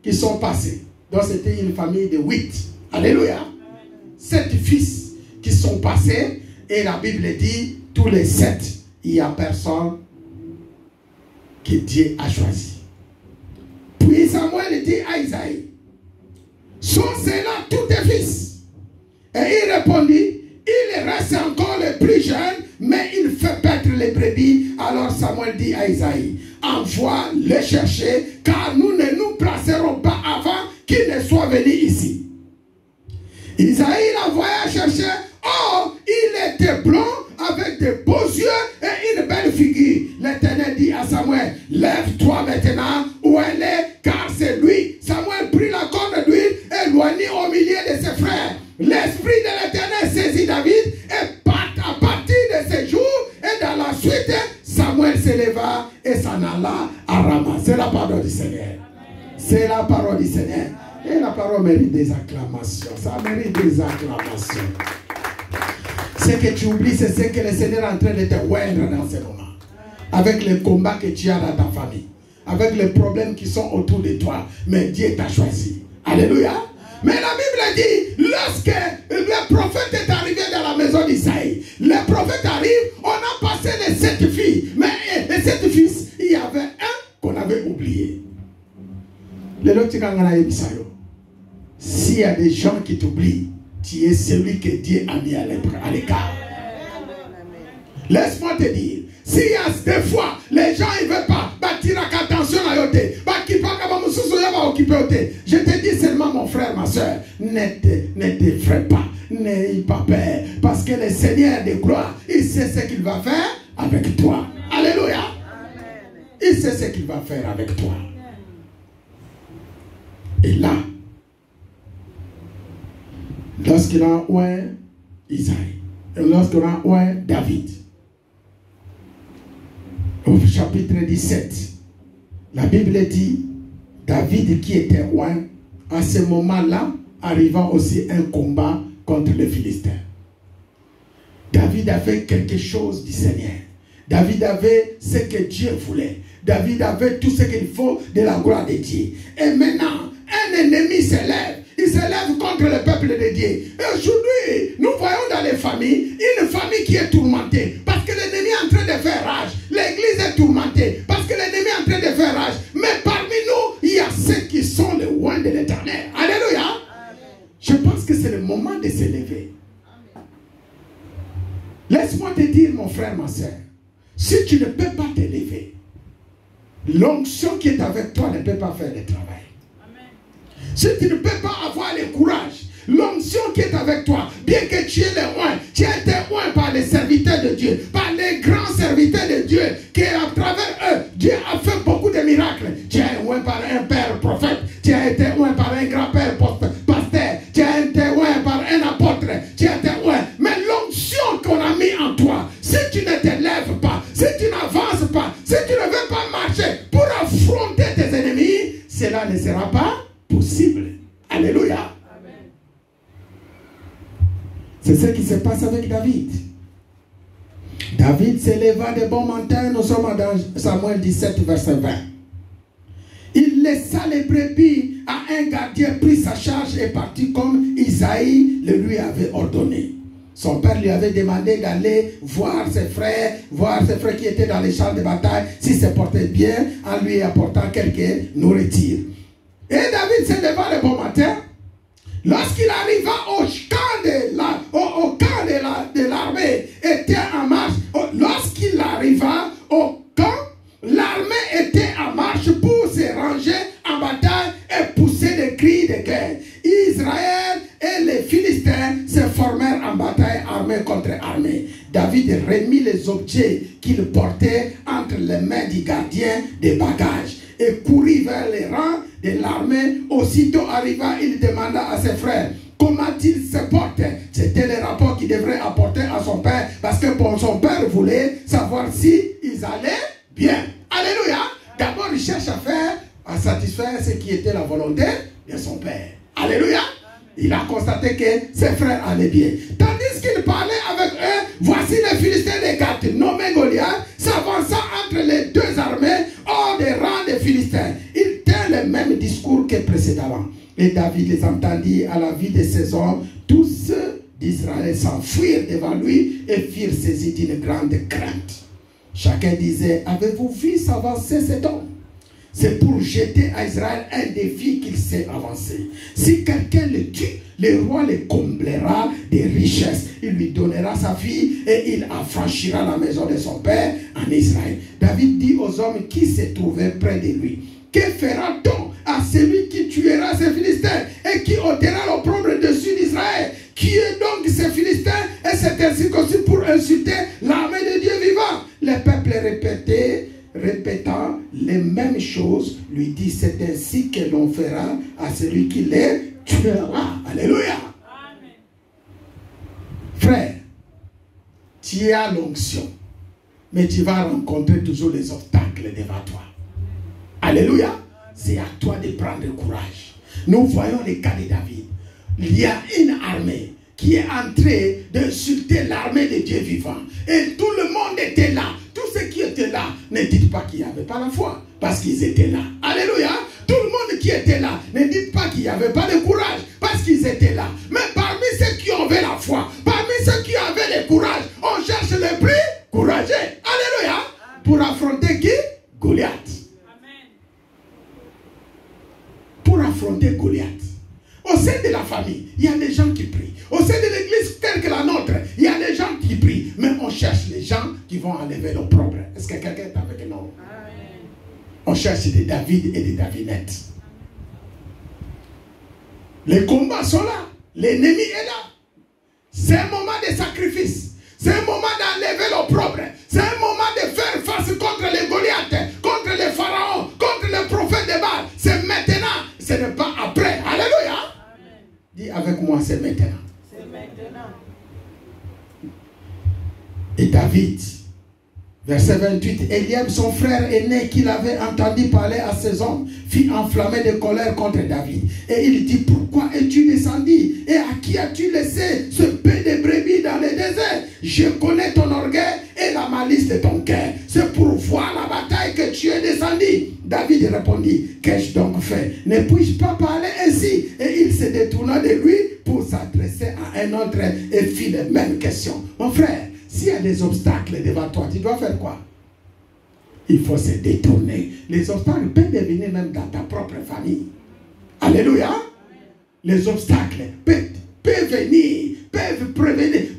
qui sont passés. Donc c'était une famille de 8. Alléluia. 7 fils qui sont passés. Et la Bible dit, tous les 7, il n'y a personne que Dieu a choisi. Puis Samuel dit à Isaïe, sont ceux-là tous tes fils? Et il répondit, il reste encore le plus jeune, mais il fait paître les brebis. Alors Samuel dit à Isaïe, envoie les chercher, car nous ne nous placerons pas avant qu'il ne soit venu ici. Isaïe l'envoya chercher. Oh, il était blond avec de beaux yeux et une belle figure. L'Éternel dit à Samuel, lève-toi maintenant où elle est, car c'est lui. Samuel prit la corne d'huile et éloignit au milieu de ses frères. L'esprit de l'Éternel saisit David et à partir de ce jour et dans la suite, Samuel s'éleva et s'en alla à Rama. C'est la parole du Seigneur. C'est la parole du Seigneur. Et la parole mérite des acclamations. Ça mérite des acclamations. Ce que tu oublies, c'est ce que le Seigneur est en train de te oindre dans ce moment. Avec les combats que tu as dans ta famille. Avec les problèmes qui sont autour de toi. Mais Dieu t'a choisi. Alléluia. Mais la Bible dit, lorsque le prophète est arrivé dans la maison d'Isaïe, le prophète arrive, on n'a pas S'il y a des gens qui t'oublient, tu es celui que Dieu a mis à l'écart. Laisse-moi te dire, s'il y a des fois, les gens ne veulent pas bâtir attention à eux, je te dis seulement, mon frère, ma soeur, ne t'effraie pas, n'aie pas peur, parce que le Seigneur de gloire, il sait ce qu'il va faire avec toi. Alléluia. Il sait ce qu'il va faire avec toi. Et là, lorsqu'il a oint Isaïe, et lorsqu'il a oint David, au chapitre 17, la Bible dit, David qui était roi, à ce moment-là, arriva aussi un combat contre les Philistins. David avait quelque chose du Seigneur. David avait ce que Dieu voulait. David avait tout ce qu'il faut de la gloire de Dieu. Et maintenant, un ennemi s'élève. Il s'élève contre le peuple de Dieu. Et aujourd'hui, nous voyons dans les familles, une famille qui est tourmentée. Parce que l'ennemi est en train de faire rage. L'église est tourmentée. Parce que l'ennemi est en train de faire rage. Mais parmi nous, il y a ceux qui sont les loin de l'Éternel. Alléluia. Je pense que c'est le moment de s'élever. Laisse-moi te dire, mon frère, ma soeur, si tu ne peux pas t'élever, l'onction qui est avec toi ne peut pas faire le travail. Si tu ne peux pas avoir le courage, l'onction qui est avec toi, bien que tu aies le oint, tu as été oint par les serviteurs de Dieu, par les grands serviteurs de Dieu, qui à travers eux, Dieu a fait beaucoup de miracles. Tu as été oint par un père prophète, tu as été oint par un grand-père pasteur, tu as été oint par un apôtre, tu as été oint. Mais l'onction qu'on a mis en toi, si tu ne t'élèves pas, si tu n'avances pas, si tu ne veux pas marcher pour affronter tes ennemis, cela ne sera pas possible. Alléluia. C'est ce qui se passe avec David. David s'éleva de bon matin. Nous sommes dans Samuel 17, verset 20. Il laissa les brebis à un gardien, prit sa charge et partit comme Isaïe le lui avait ordonné. Son père lui avait demandé d'aller voir ses frères qui étaient dans les champs de bataille, s'ils se portaient bien, en lui apportant quelques nourritures. Et David se leva le bon matin. Lorsqu'il arriva au camp de l'armée, était en marche. Lorsqu'il arriva au camp, l'armée était en marche pour se ranger en bataille et pousser des cris de guerre. Israël et les Philistins se formèrent en bataille armée contre armée. David remit les objets qu'il portait entre les mains du gardien des bagages et courut vers les rangs de l'armée. Aussitôt arriva, il demanda à ses frères comment il se portait. C'était le rapport qu'il devrait apporter à son père, parce que son père voulait savoir si ils allaient bien. Alléluia. D'abord, il cherche à satisfaire ce qui était la volonté de son père. Alléluia. Il a constaté que ses frères allaient bien. Tandis qu'il parlait avec eux, voici les Philistins de Gath, nommés Goliath, s'avançant entre les deux armées hors des rangs des Philistins. Il tint le même discours que précédemment. Et David les entendit à la vue de ses hommes. Tous ceux d'Israël s'enfuirent devant lui et furent saisis d'une grande crainte. Chacun disait, avez-vous vu s'avancer cet homme? C'est pour jeter à Israël un défi qu'il s'est avancé. Si quelqu'un le tue, le roi le comblera des richesses. Il lui donnera sa fille et il affranchira la maison de son père en Israël. David dit aux hommes qui se trouvaient près de lui, que fera-t-on à celui qui tuera ces Philistins et qui ôtera l'opprobre dessus d'Israël? Qui est donc ces Philistins et cet incirconcis pour insulter l'armée de Dieu vivant? Le peuple répétant les mêmes choses, lui dit, c'est ainsi que l'on fera à celui qui les tuera. Alléluia. Amen. Frère, tu as l'onction, mais tu vas rencontrer toujours les obstacles devant toi. Alléluia. C'est à toi de prendre courage. Nous voyons le cas de David. Il y a une armée qui est en train d'insulter l'armée de Dieu vivant. Et tout le monde était là. Tous ceux qui étaient là, ne dites pas qu'il n'y avait pas la foi, parce qu'ils étaient là. Alléluia. Tout le monde qui était là, ne dites pas qu'il n'y avait pas de courage, parce qu'ils étaient là. Mais parmi ceux qui avaient la foi, parmi ceux qui avaient le courage, on cherche les plus courageux. Alléluia. Pour affronter qui? Goliath. affronter Goliath. Au sein de la famille, il y a des gens qui prient. Au sein de l'église telle que la nôtre, il y a des gens qui prient. Mais on cherche les gens qui vont enlever l'opprobre. Est-ce que quelqu'un est avec nous? On cherche des David et des Davinettes. Les combats sont là. L'ennemi est là. C'est un moment de sacrifice. C'est un moment d'enlever l'opprobre. C'est un moment de faire face contre les Goliaths, contre les pharaons, contre les prophètes de Baal. C'est maintenant. Ce n'est pas après. Alléluia. Amen. Dis avec moi, c'est maintenant. C'est maintenant. Et David, verset 28, Eliam, son frère aîné, qu'il avait entendu parler à ses hommes, fit enflammer de colère contre David. Et il dit, pourquoi es-tu descendu? Et à qui as-tu laissé ce paix de brebis dans le désert? Je connais ton orgueil et la malice de ton cœur. C'est pour voir la bataille que tu es descendu. David répondit, qu'ai-je donc fait? Ne puis-je pas parler ainsi? Et il se détourna de lui pour s'adresser à un autre et fit les mêmes questions. Mon frère, s'il y a des obstacles devant toi, tu dois faire quoi? Il faut se détourner. Les obstacles peuvent venir même dans ta propre famille. Alléluia. Les obstacles peuvent venir,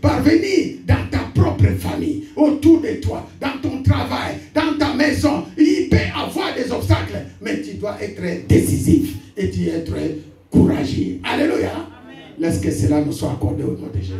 parvenir dans ta propre famille, autour de toi, dans ton travail, dans ta maison. Il peut y avoir des obstacles, mais tu dois être décisif et tu dois être courageux. Alléluia. Laisse que cela nous soit accordé au nom de Jésus.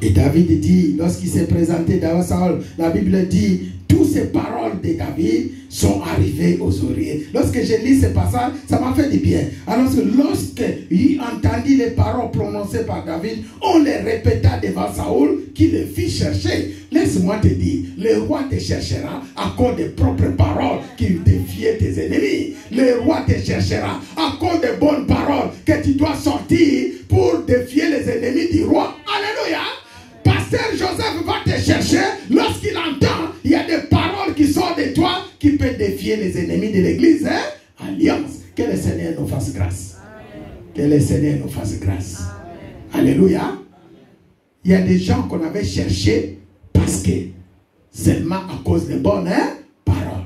Et David dit, lorsqu'il s'est présenté devant Saül, la Bible dit, toutes ces paroles de David sont arrivées aux oreilles. Lorsque j'ai lu ce passage, ça m'a fait du bien. Alors que lorsqu'il entendit les paroles prononcées par David, on les répéta devant Saül, qui les fit chercher. Laisse-moi te dire, le roi te cherchera à cause des propres paroles qui défient tes ennemis. Le roi te cherchera à cause des bonnes paroles que tu dois sortir pour défier les ennemis du roi. Alléluia. Pasteur Joseph va te chercher lorsqu'il entend, il y a des paroles qui sortent de toi qui peuvent défier les ennemis de l'église. Hein? Alliance. Que le Seigneur nous fasse grâce. Amen. Que le Seigneur nous fasse grâce. Amen. Alléluia. Il y a des gens qu'on avait cherchés parce que seulement à cause des bonnes paroles. Amen.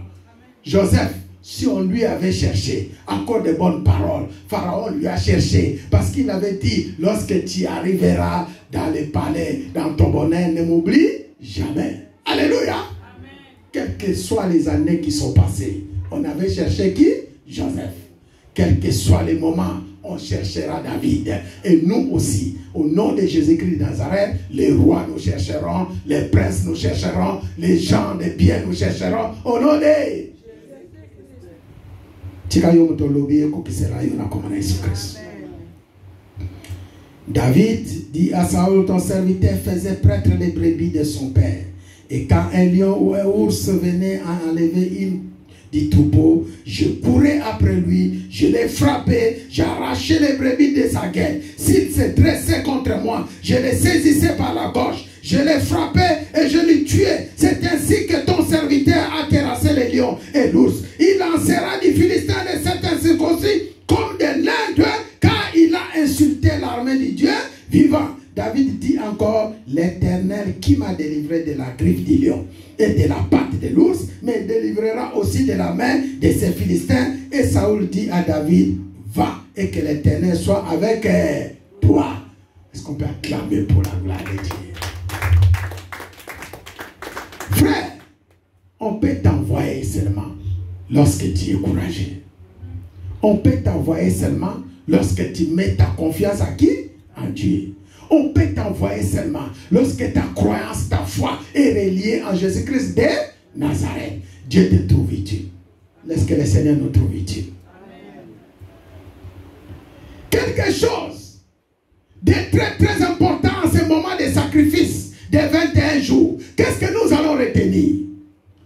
Joseph, si on lui avait cherché à cause des bonnes paroles, Pharaon lui a cherché parce qu'il avait dit, lorsque tu arriveras dans le palais, dans ton bonheur, ne m'oublie jamais. Alléluia. Amen. Quelles que soient les années qui sont passées, on avait cherché qui? Joseph. Quels que soient les moments, on cherchera David. Et nous aussi, au nom de Jésus-Christ de Nazareth, les rois nous chercheront, les princes nous chercheront, les gens de bien nous chercheront. Au nom de David dit à Saül, ton serviteur faisait prêtre les brebis de son père. Et quand un lion ou un ours venait à enlever une du troupeau, je courais après lui, je l'ai frappé, j'arrachais les brebis de sa gueule. S'il se dressait contre moi, je les saisissais par la gorge, je les frappais et je les tuais. C'est ainsi que ton serviteur a terrassé les lions et l'ours. Il lancera du Philistin de certains circoncis comme des lindres, car il a insulté l'armée du Dieu vivant. David dit encore, l'Éternel qui m'a délivré de la griffe du lion et de la patte de l'ours, me délivrera aussi de la main de ces Philistins. Et Saül dit à David, va et que l'Éternel soit avec toi. Est-ce qu'on peut acclamer pour la gloire de Dieu? Frère, on peut t'envoyer seulement lorsque tu es courageux. On peut t'envoyer seulement lorsque tu mets ta confiance à qui? En Dieu. On peut t'envoyer seulement lorsque ta croyance, ta foi est reliée en Jésus-Christ de Nazareth. Dieu te trouve utile. Laisse que le Seigneur nous trouve utile. Quelque chose de très très important en ce moment de sacrifice de 21 jours. Qu'est-ce que nous allons retenir?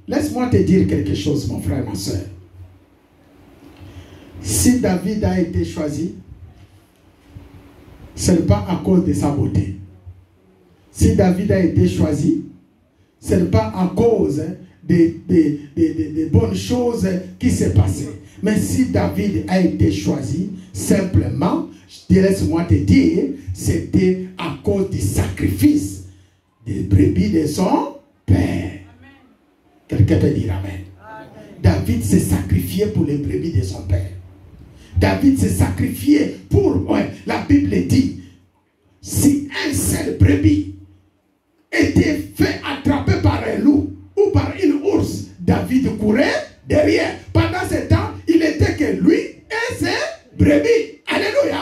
Laisse-moi te dire quelque chose, mon frère, ma soeur. Si David a été choisi, ce n'est pas à cause de sa beauté. Si David a été choisi, ce n'est pas à cause des bonnes choses qui s'est passées. Mais si David a été choisi, simplement, laisse-moi te dire, c'était à cause du sacrifice des brebis de son père. Quelqu'un peut dire amen. David s'est sacrifié pour les brebis de son père. David s'est sacrifié pour, la Bible dit, si un seul brebis était fait attraper par un loup ou par une ours, David courait derrière. Pendant ce temps, il n'était que lui et ses brebis. Alléluia.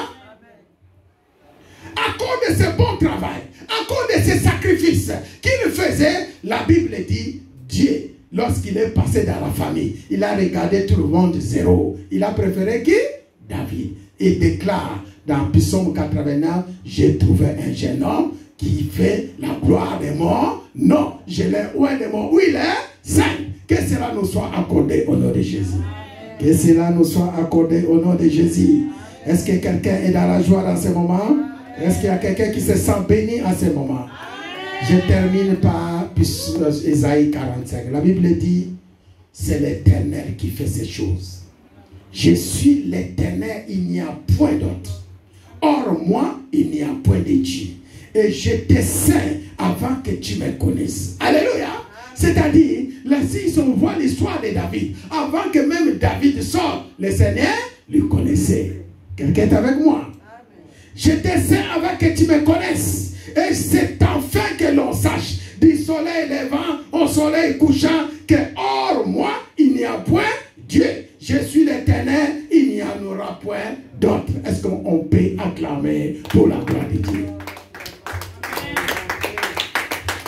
À cause de ce bon travail, à cause de ce sacrifice qu'il faisait, la Bible dit, Dieu, lorsqu'il est passé dans la famille, il a regardé tout le monde zéro. Il a préféré qui? David. Il déclare dans Psaume 89, j'ai trouvé un jeune homme qui fait la gloire des morts. Non, je l'ai loin des morts. Où il est? Saint. Que cela nous soit accordé au nom de Jésus. Que cela nous soit accordé au nom de Jésus. Est-ce que quelqu'un est dans la joie dans ce moment? Est-ce qu'il y a quelqu'un qui se sent béni à ce moment? Je termine par Ésaïe 45. La Bible dit, c'est l'Éternel qui fait ces choses. Je suis l'Éternel, il n'y a point d'autre. Or moi, il n'y a point de Dieu. Et je te sais avant que tu me connaisses. Alléluia. C'est-à-dire, là, si on voit l'histoire de David, avant que même David sorte, le Seigneur lui connaissait. Quelqu'un est avec moi? Je te sais avant que tu me connaisses. Et c'est enfin que l'on sache, du soleil levant au soleil couchant, que hors moi, il n'y a point Dieu. Je suis l'Éternel, il n'y en aura point d'autre. Est-ce qu'on peut acclamer pour la gloire de Dieu?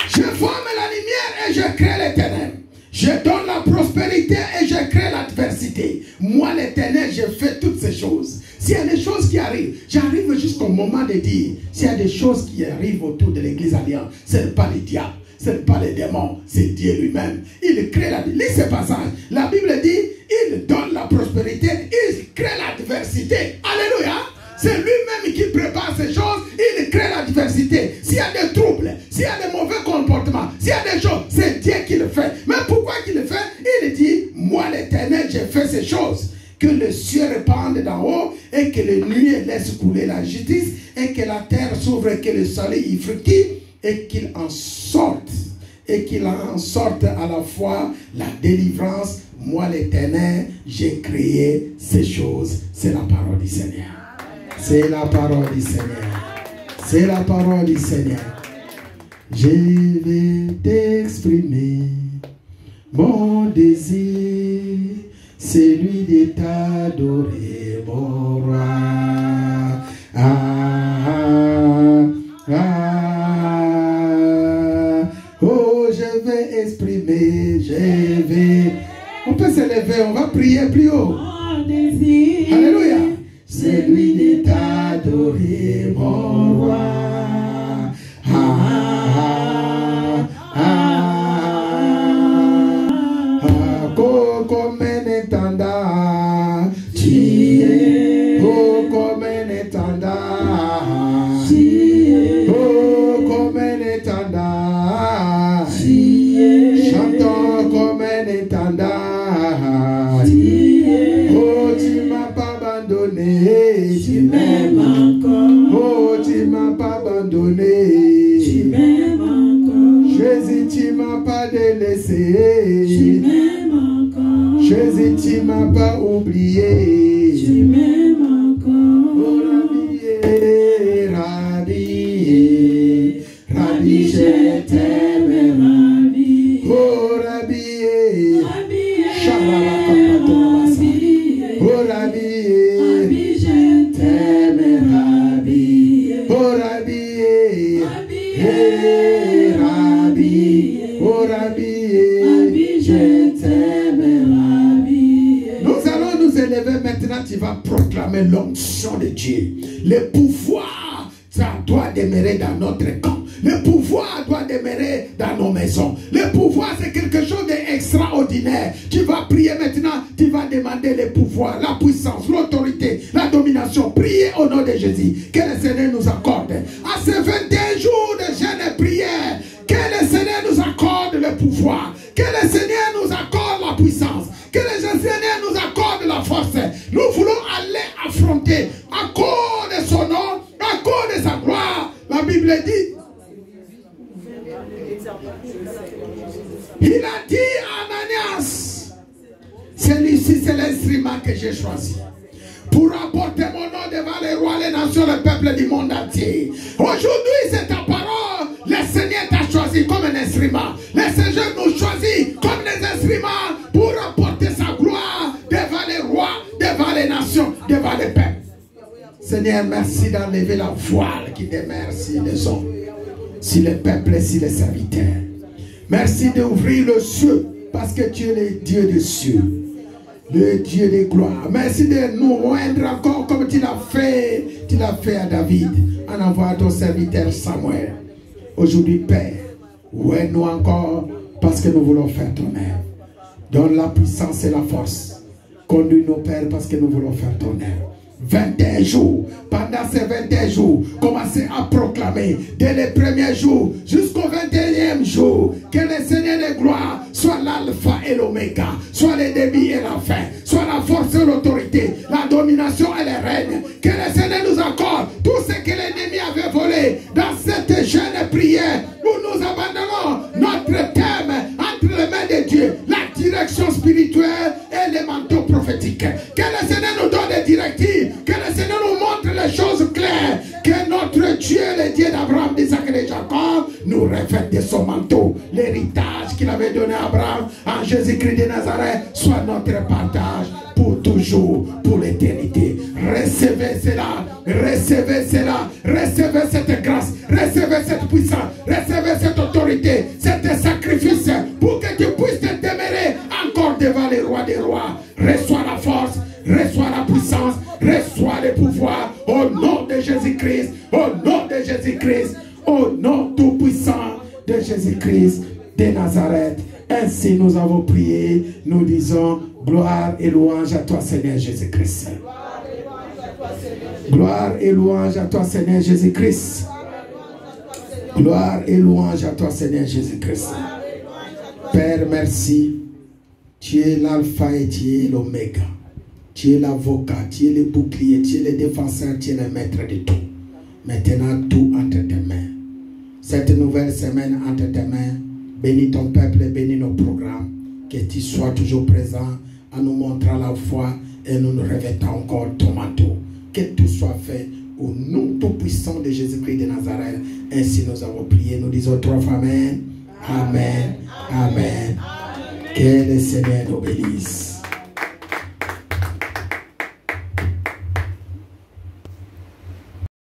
Je forme la lumière et je crée l'Éternel. Je donne la prospérité et je crée l'adversité. Moi, l'Éternel, je fais toutes ces choses. S'il y a des choses qui arrivent, j'arrive jusqu'au moment de dire, s'il y a des choses qui arrivent autour de l'Église Alliance, ce n'est pas les diables, ce n'est pas les démons, c'est Dieu lui-même. Il crée la... Lis ce passage. La Bible dit, il donne la prospérité, il crée l'adversité. Alléluia. C'est lui-même qui prépare ces choses, il crée l'adversité. S'il y a des troubles, s'il y a des mauvais comportements, s'il y a des choses, c'est Dieu qui le fait. Mais pourquoi qu'il le fait? Il dit, moi l'Éternel, j'ai fait ces choses. Que le ciel répande d'en haut et que les nuées laissent couler la justice et que la terre s'ouvre et que le soleil y fructifie et qu'il en sorte. Et qu'il en sorte à la fois la délivrance. Moi l'Éternel, j'ai créé ces choses. C'est la parole du Seigneur. C'est la parole du Seigneur. C'est la parole du Seigneur. Je vais t'exprimer mon désir, celui de t'adorer, mon roi. Oh, je vais exprimer, je vais... On peut se lever, on va prier plus haut. Alléluia. Celui de t'adorer, mon roi. Comme un étendard, oh comme un étendard, oh comme un étendard, chantons comme un étendard. Oh tu m'as pas abandonné, tu m'aimes encore. Oh tu m'as pas abandonné, tu m'aimes encore. Jésus tu m'as pas délaissé, tu m'aimes encore. Jésus tu m'as pas oublié, tu m'aimes encore. Oh Rabbi, Rabbi, Rabbi je t'aime, Rabbi. Oh Rabbi, Rabbi, oh Rabbi, je t'aime, Rabbi. Oh Rabbi, Rabbi, oh Rabbi, je t'aime, Rabbi. Nous allons nous élever maintenant, tu vas proclamer l'onction de Dieu. Le pouvoir, ça doit demeurer dans notre camp. Le pouvoir doit demeurer dans nos maisons. Le pouvoir, c'est quelque chose d'extraordinaire. Tu vas prier maintenant, tu vas demander le pouvoir, la puissance, l'autorité, la domination. Priez au nom de Jésus. Que le Seigneur nous accorde. À ces 21 jours de jeûne et prière, que le Seigneur nous accorde le pouvoir. Que le Seigneur nous accorde la puissance. Que le Seigneur nous accorde la force. Nous voulons aller affronter à cause de son nom, à cause de sa gloire. La Bible dit, il a dit à Ananias, celui-ci c'est l'instrument que j'ai choisi pour apporter mon nom devant les rois, les nations, le peuple du monde entier. Aujourd'hui, c'est ta parole. Le Seigneur t'a choisi comme un instrument. Le Seigneur nous choisit comme des instruments pour apporter sa gloire devant les rois, devant les nations, devant les peuples. Seigneur, merci d'enlever la voile qui demeure sur les hommes, sur les peuples et sur les serviteurs. Merci d'ouvrir le ciel parce que tu es le Dieu des cieux, le Dieu des gloires. Merci de nous rendre encore comme tu l'as fait à David en envoyant ton serviteur Samuel. Aujourd'hui, Père, ouais-nous encore parce que nous voulons faire ton œuvre. Donne la puissance et la force. Conduis nos pères parce que nous voulons faire ton œuvre. 21 jours, pendant ces 21 jours, commencez à proclamer dès les premiers jours jusqu'au 21e jour que le Seigneur de gloire soit l'alpha et l'oméga, soit le début et la fin, soit la force et l'autorité, la domination et le règne. Que le Seigneur nous accorde tout ce que l'ennemi avait volé dans cette jeune prière où nous abandonnons notre thème entre les mains de Dieu, la direction spirituelle et les manteaux prophétiques. Que le Seigneur nous donne des directives, que le Seigneur nous montre les choses claires, que notre Dieu, le Dieu d'Abraham, d'Isaac et de Jacob, nous revête de son manteau. L'héritage qu'il avait donné à Abraham en Jésus-Christ de Nazareth soit notre partage pour toujours, pour l'éternité. Recevez cela, recevez cela, recevez cette grâce, recevez cette puissance, recevez cette autorité, cet sacrifice pour que tu puisses te demeurer encore devant les rois des rois. Reçois la force, reçois la puissance, reçois le pouvoir au nom de Jésus-Christ, au nom de Jésus-Christ, au nom tout puissant de Jésus-Christ de Nazareth. Ainsi nous avons prié, nous disons gloire et louange à toi Seigneur Jésus-Christ. Gloire et louange à toi Seigneur Jésus-Christ. Gloire et louange à toi Seigneur Jésus-Christ. Père, merci. Tu es l'alpha et tu es l'oméga. Tu es l'avocat, tu es le bouclier, tu es le défenseur, tu es le maître de tout. Maintenant, tout entre tes mains. Cette nouvelle semaine entre tes mains, bénis ton peuple, bénis nos programmes. Que tu sois toujours présent en nous montrant la foi et nous nous revêtons encore ton manteau. Que tout soit fait au nom tout-puissant de Jésus-Christ de Nazareth. Ainsi nous avons prié. Nous disons 3 fois Amen. Amen. Amen. Que le Seigneur nous bénisse.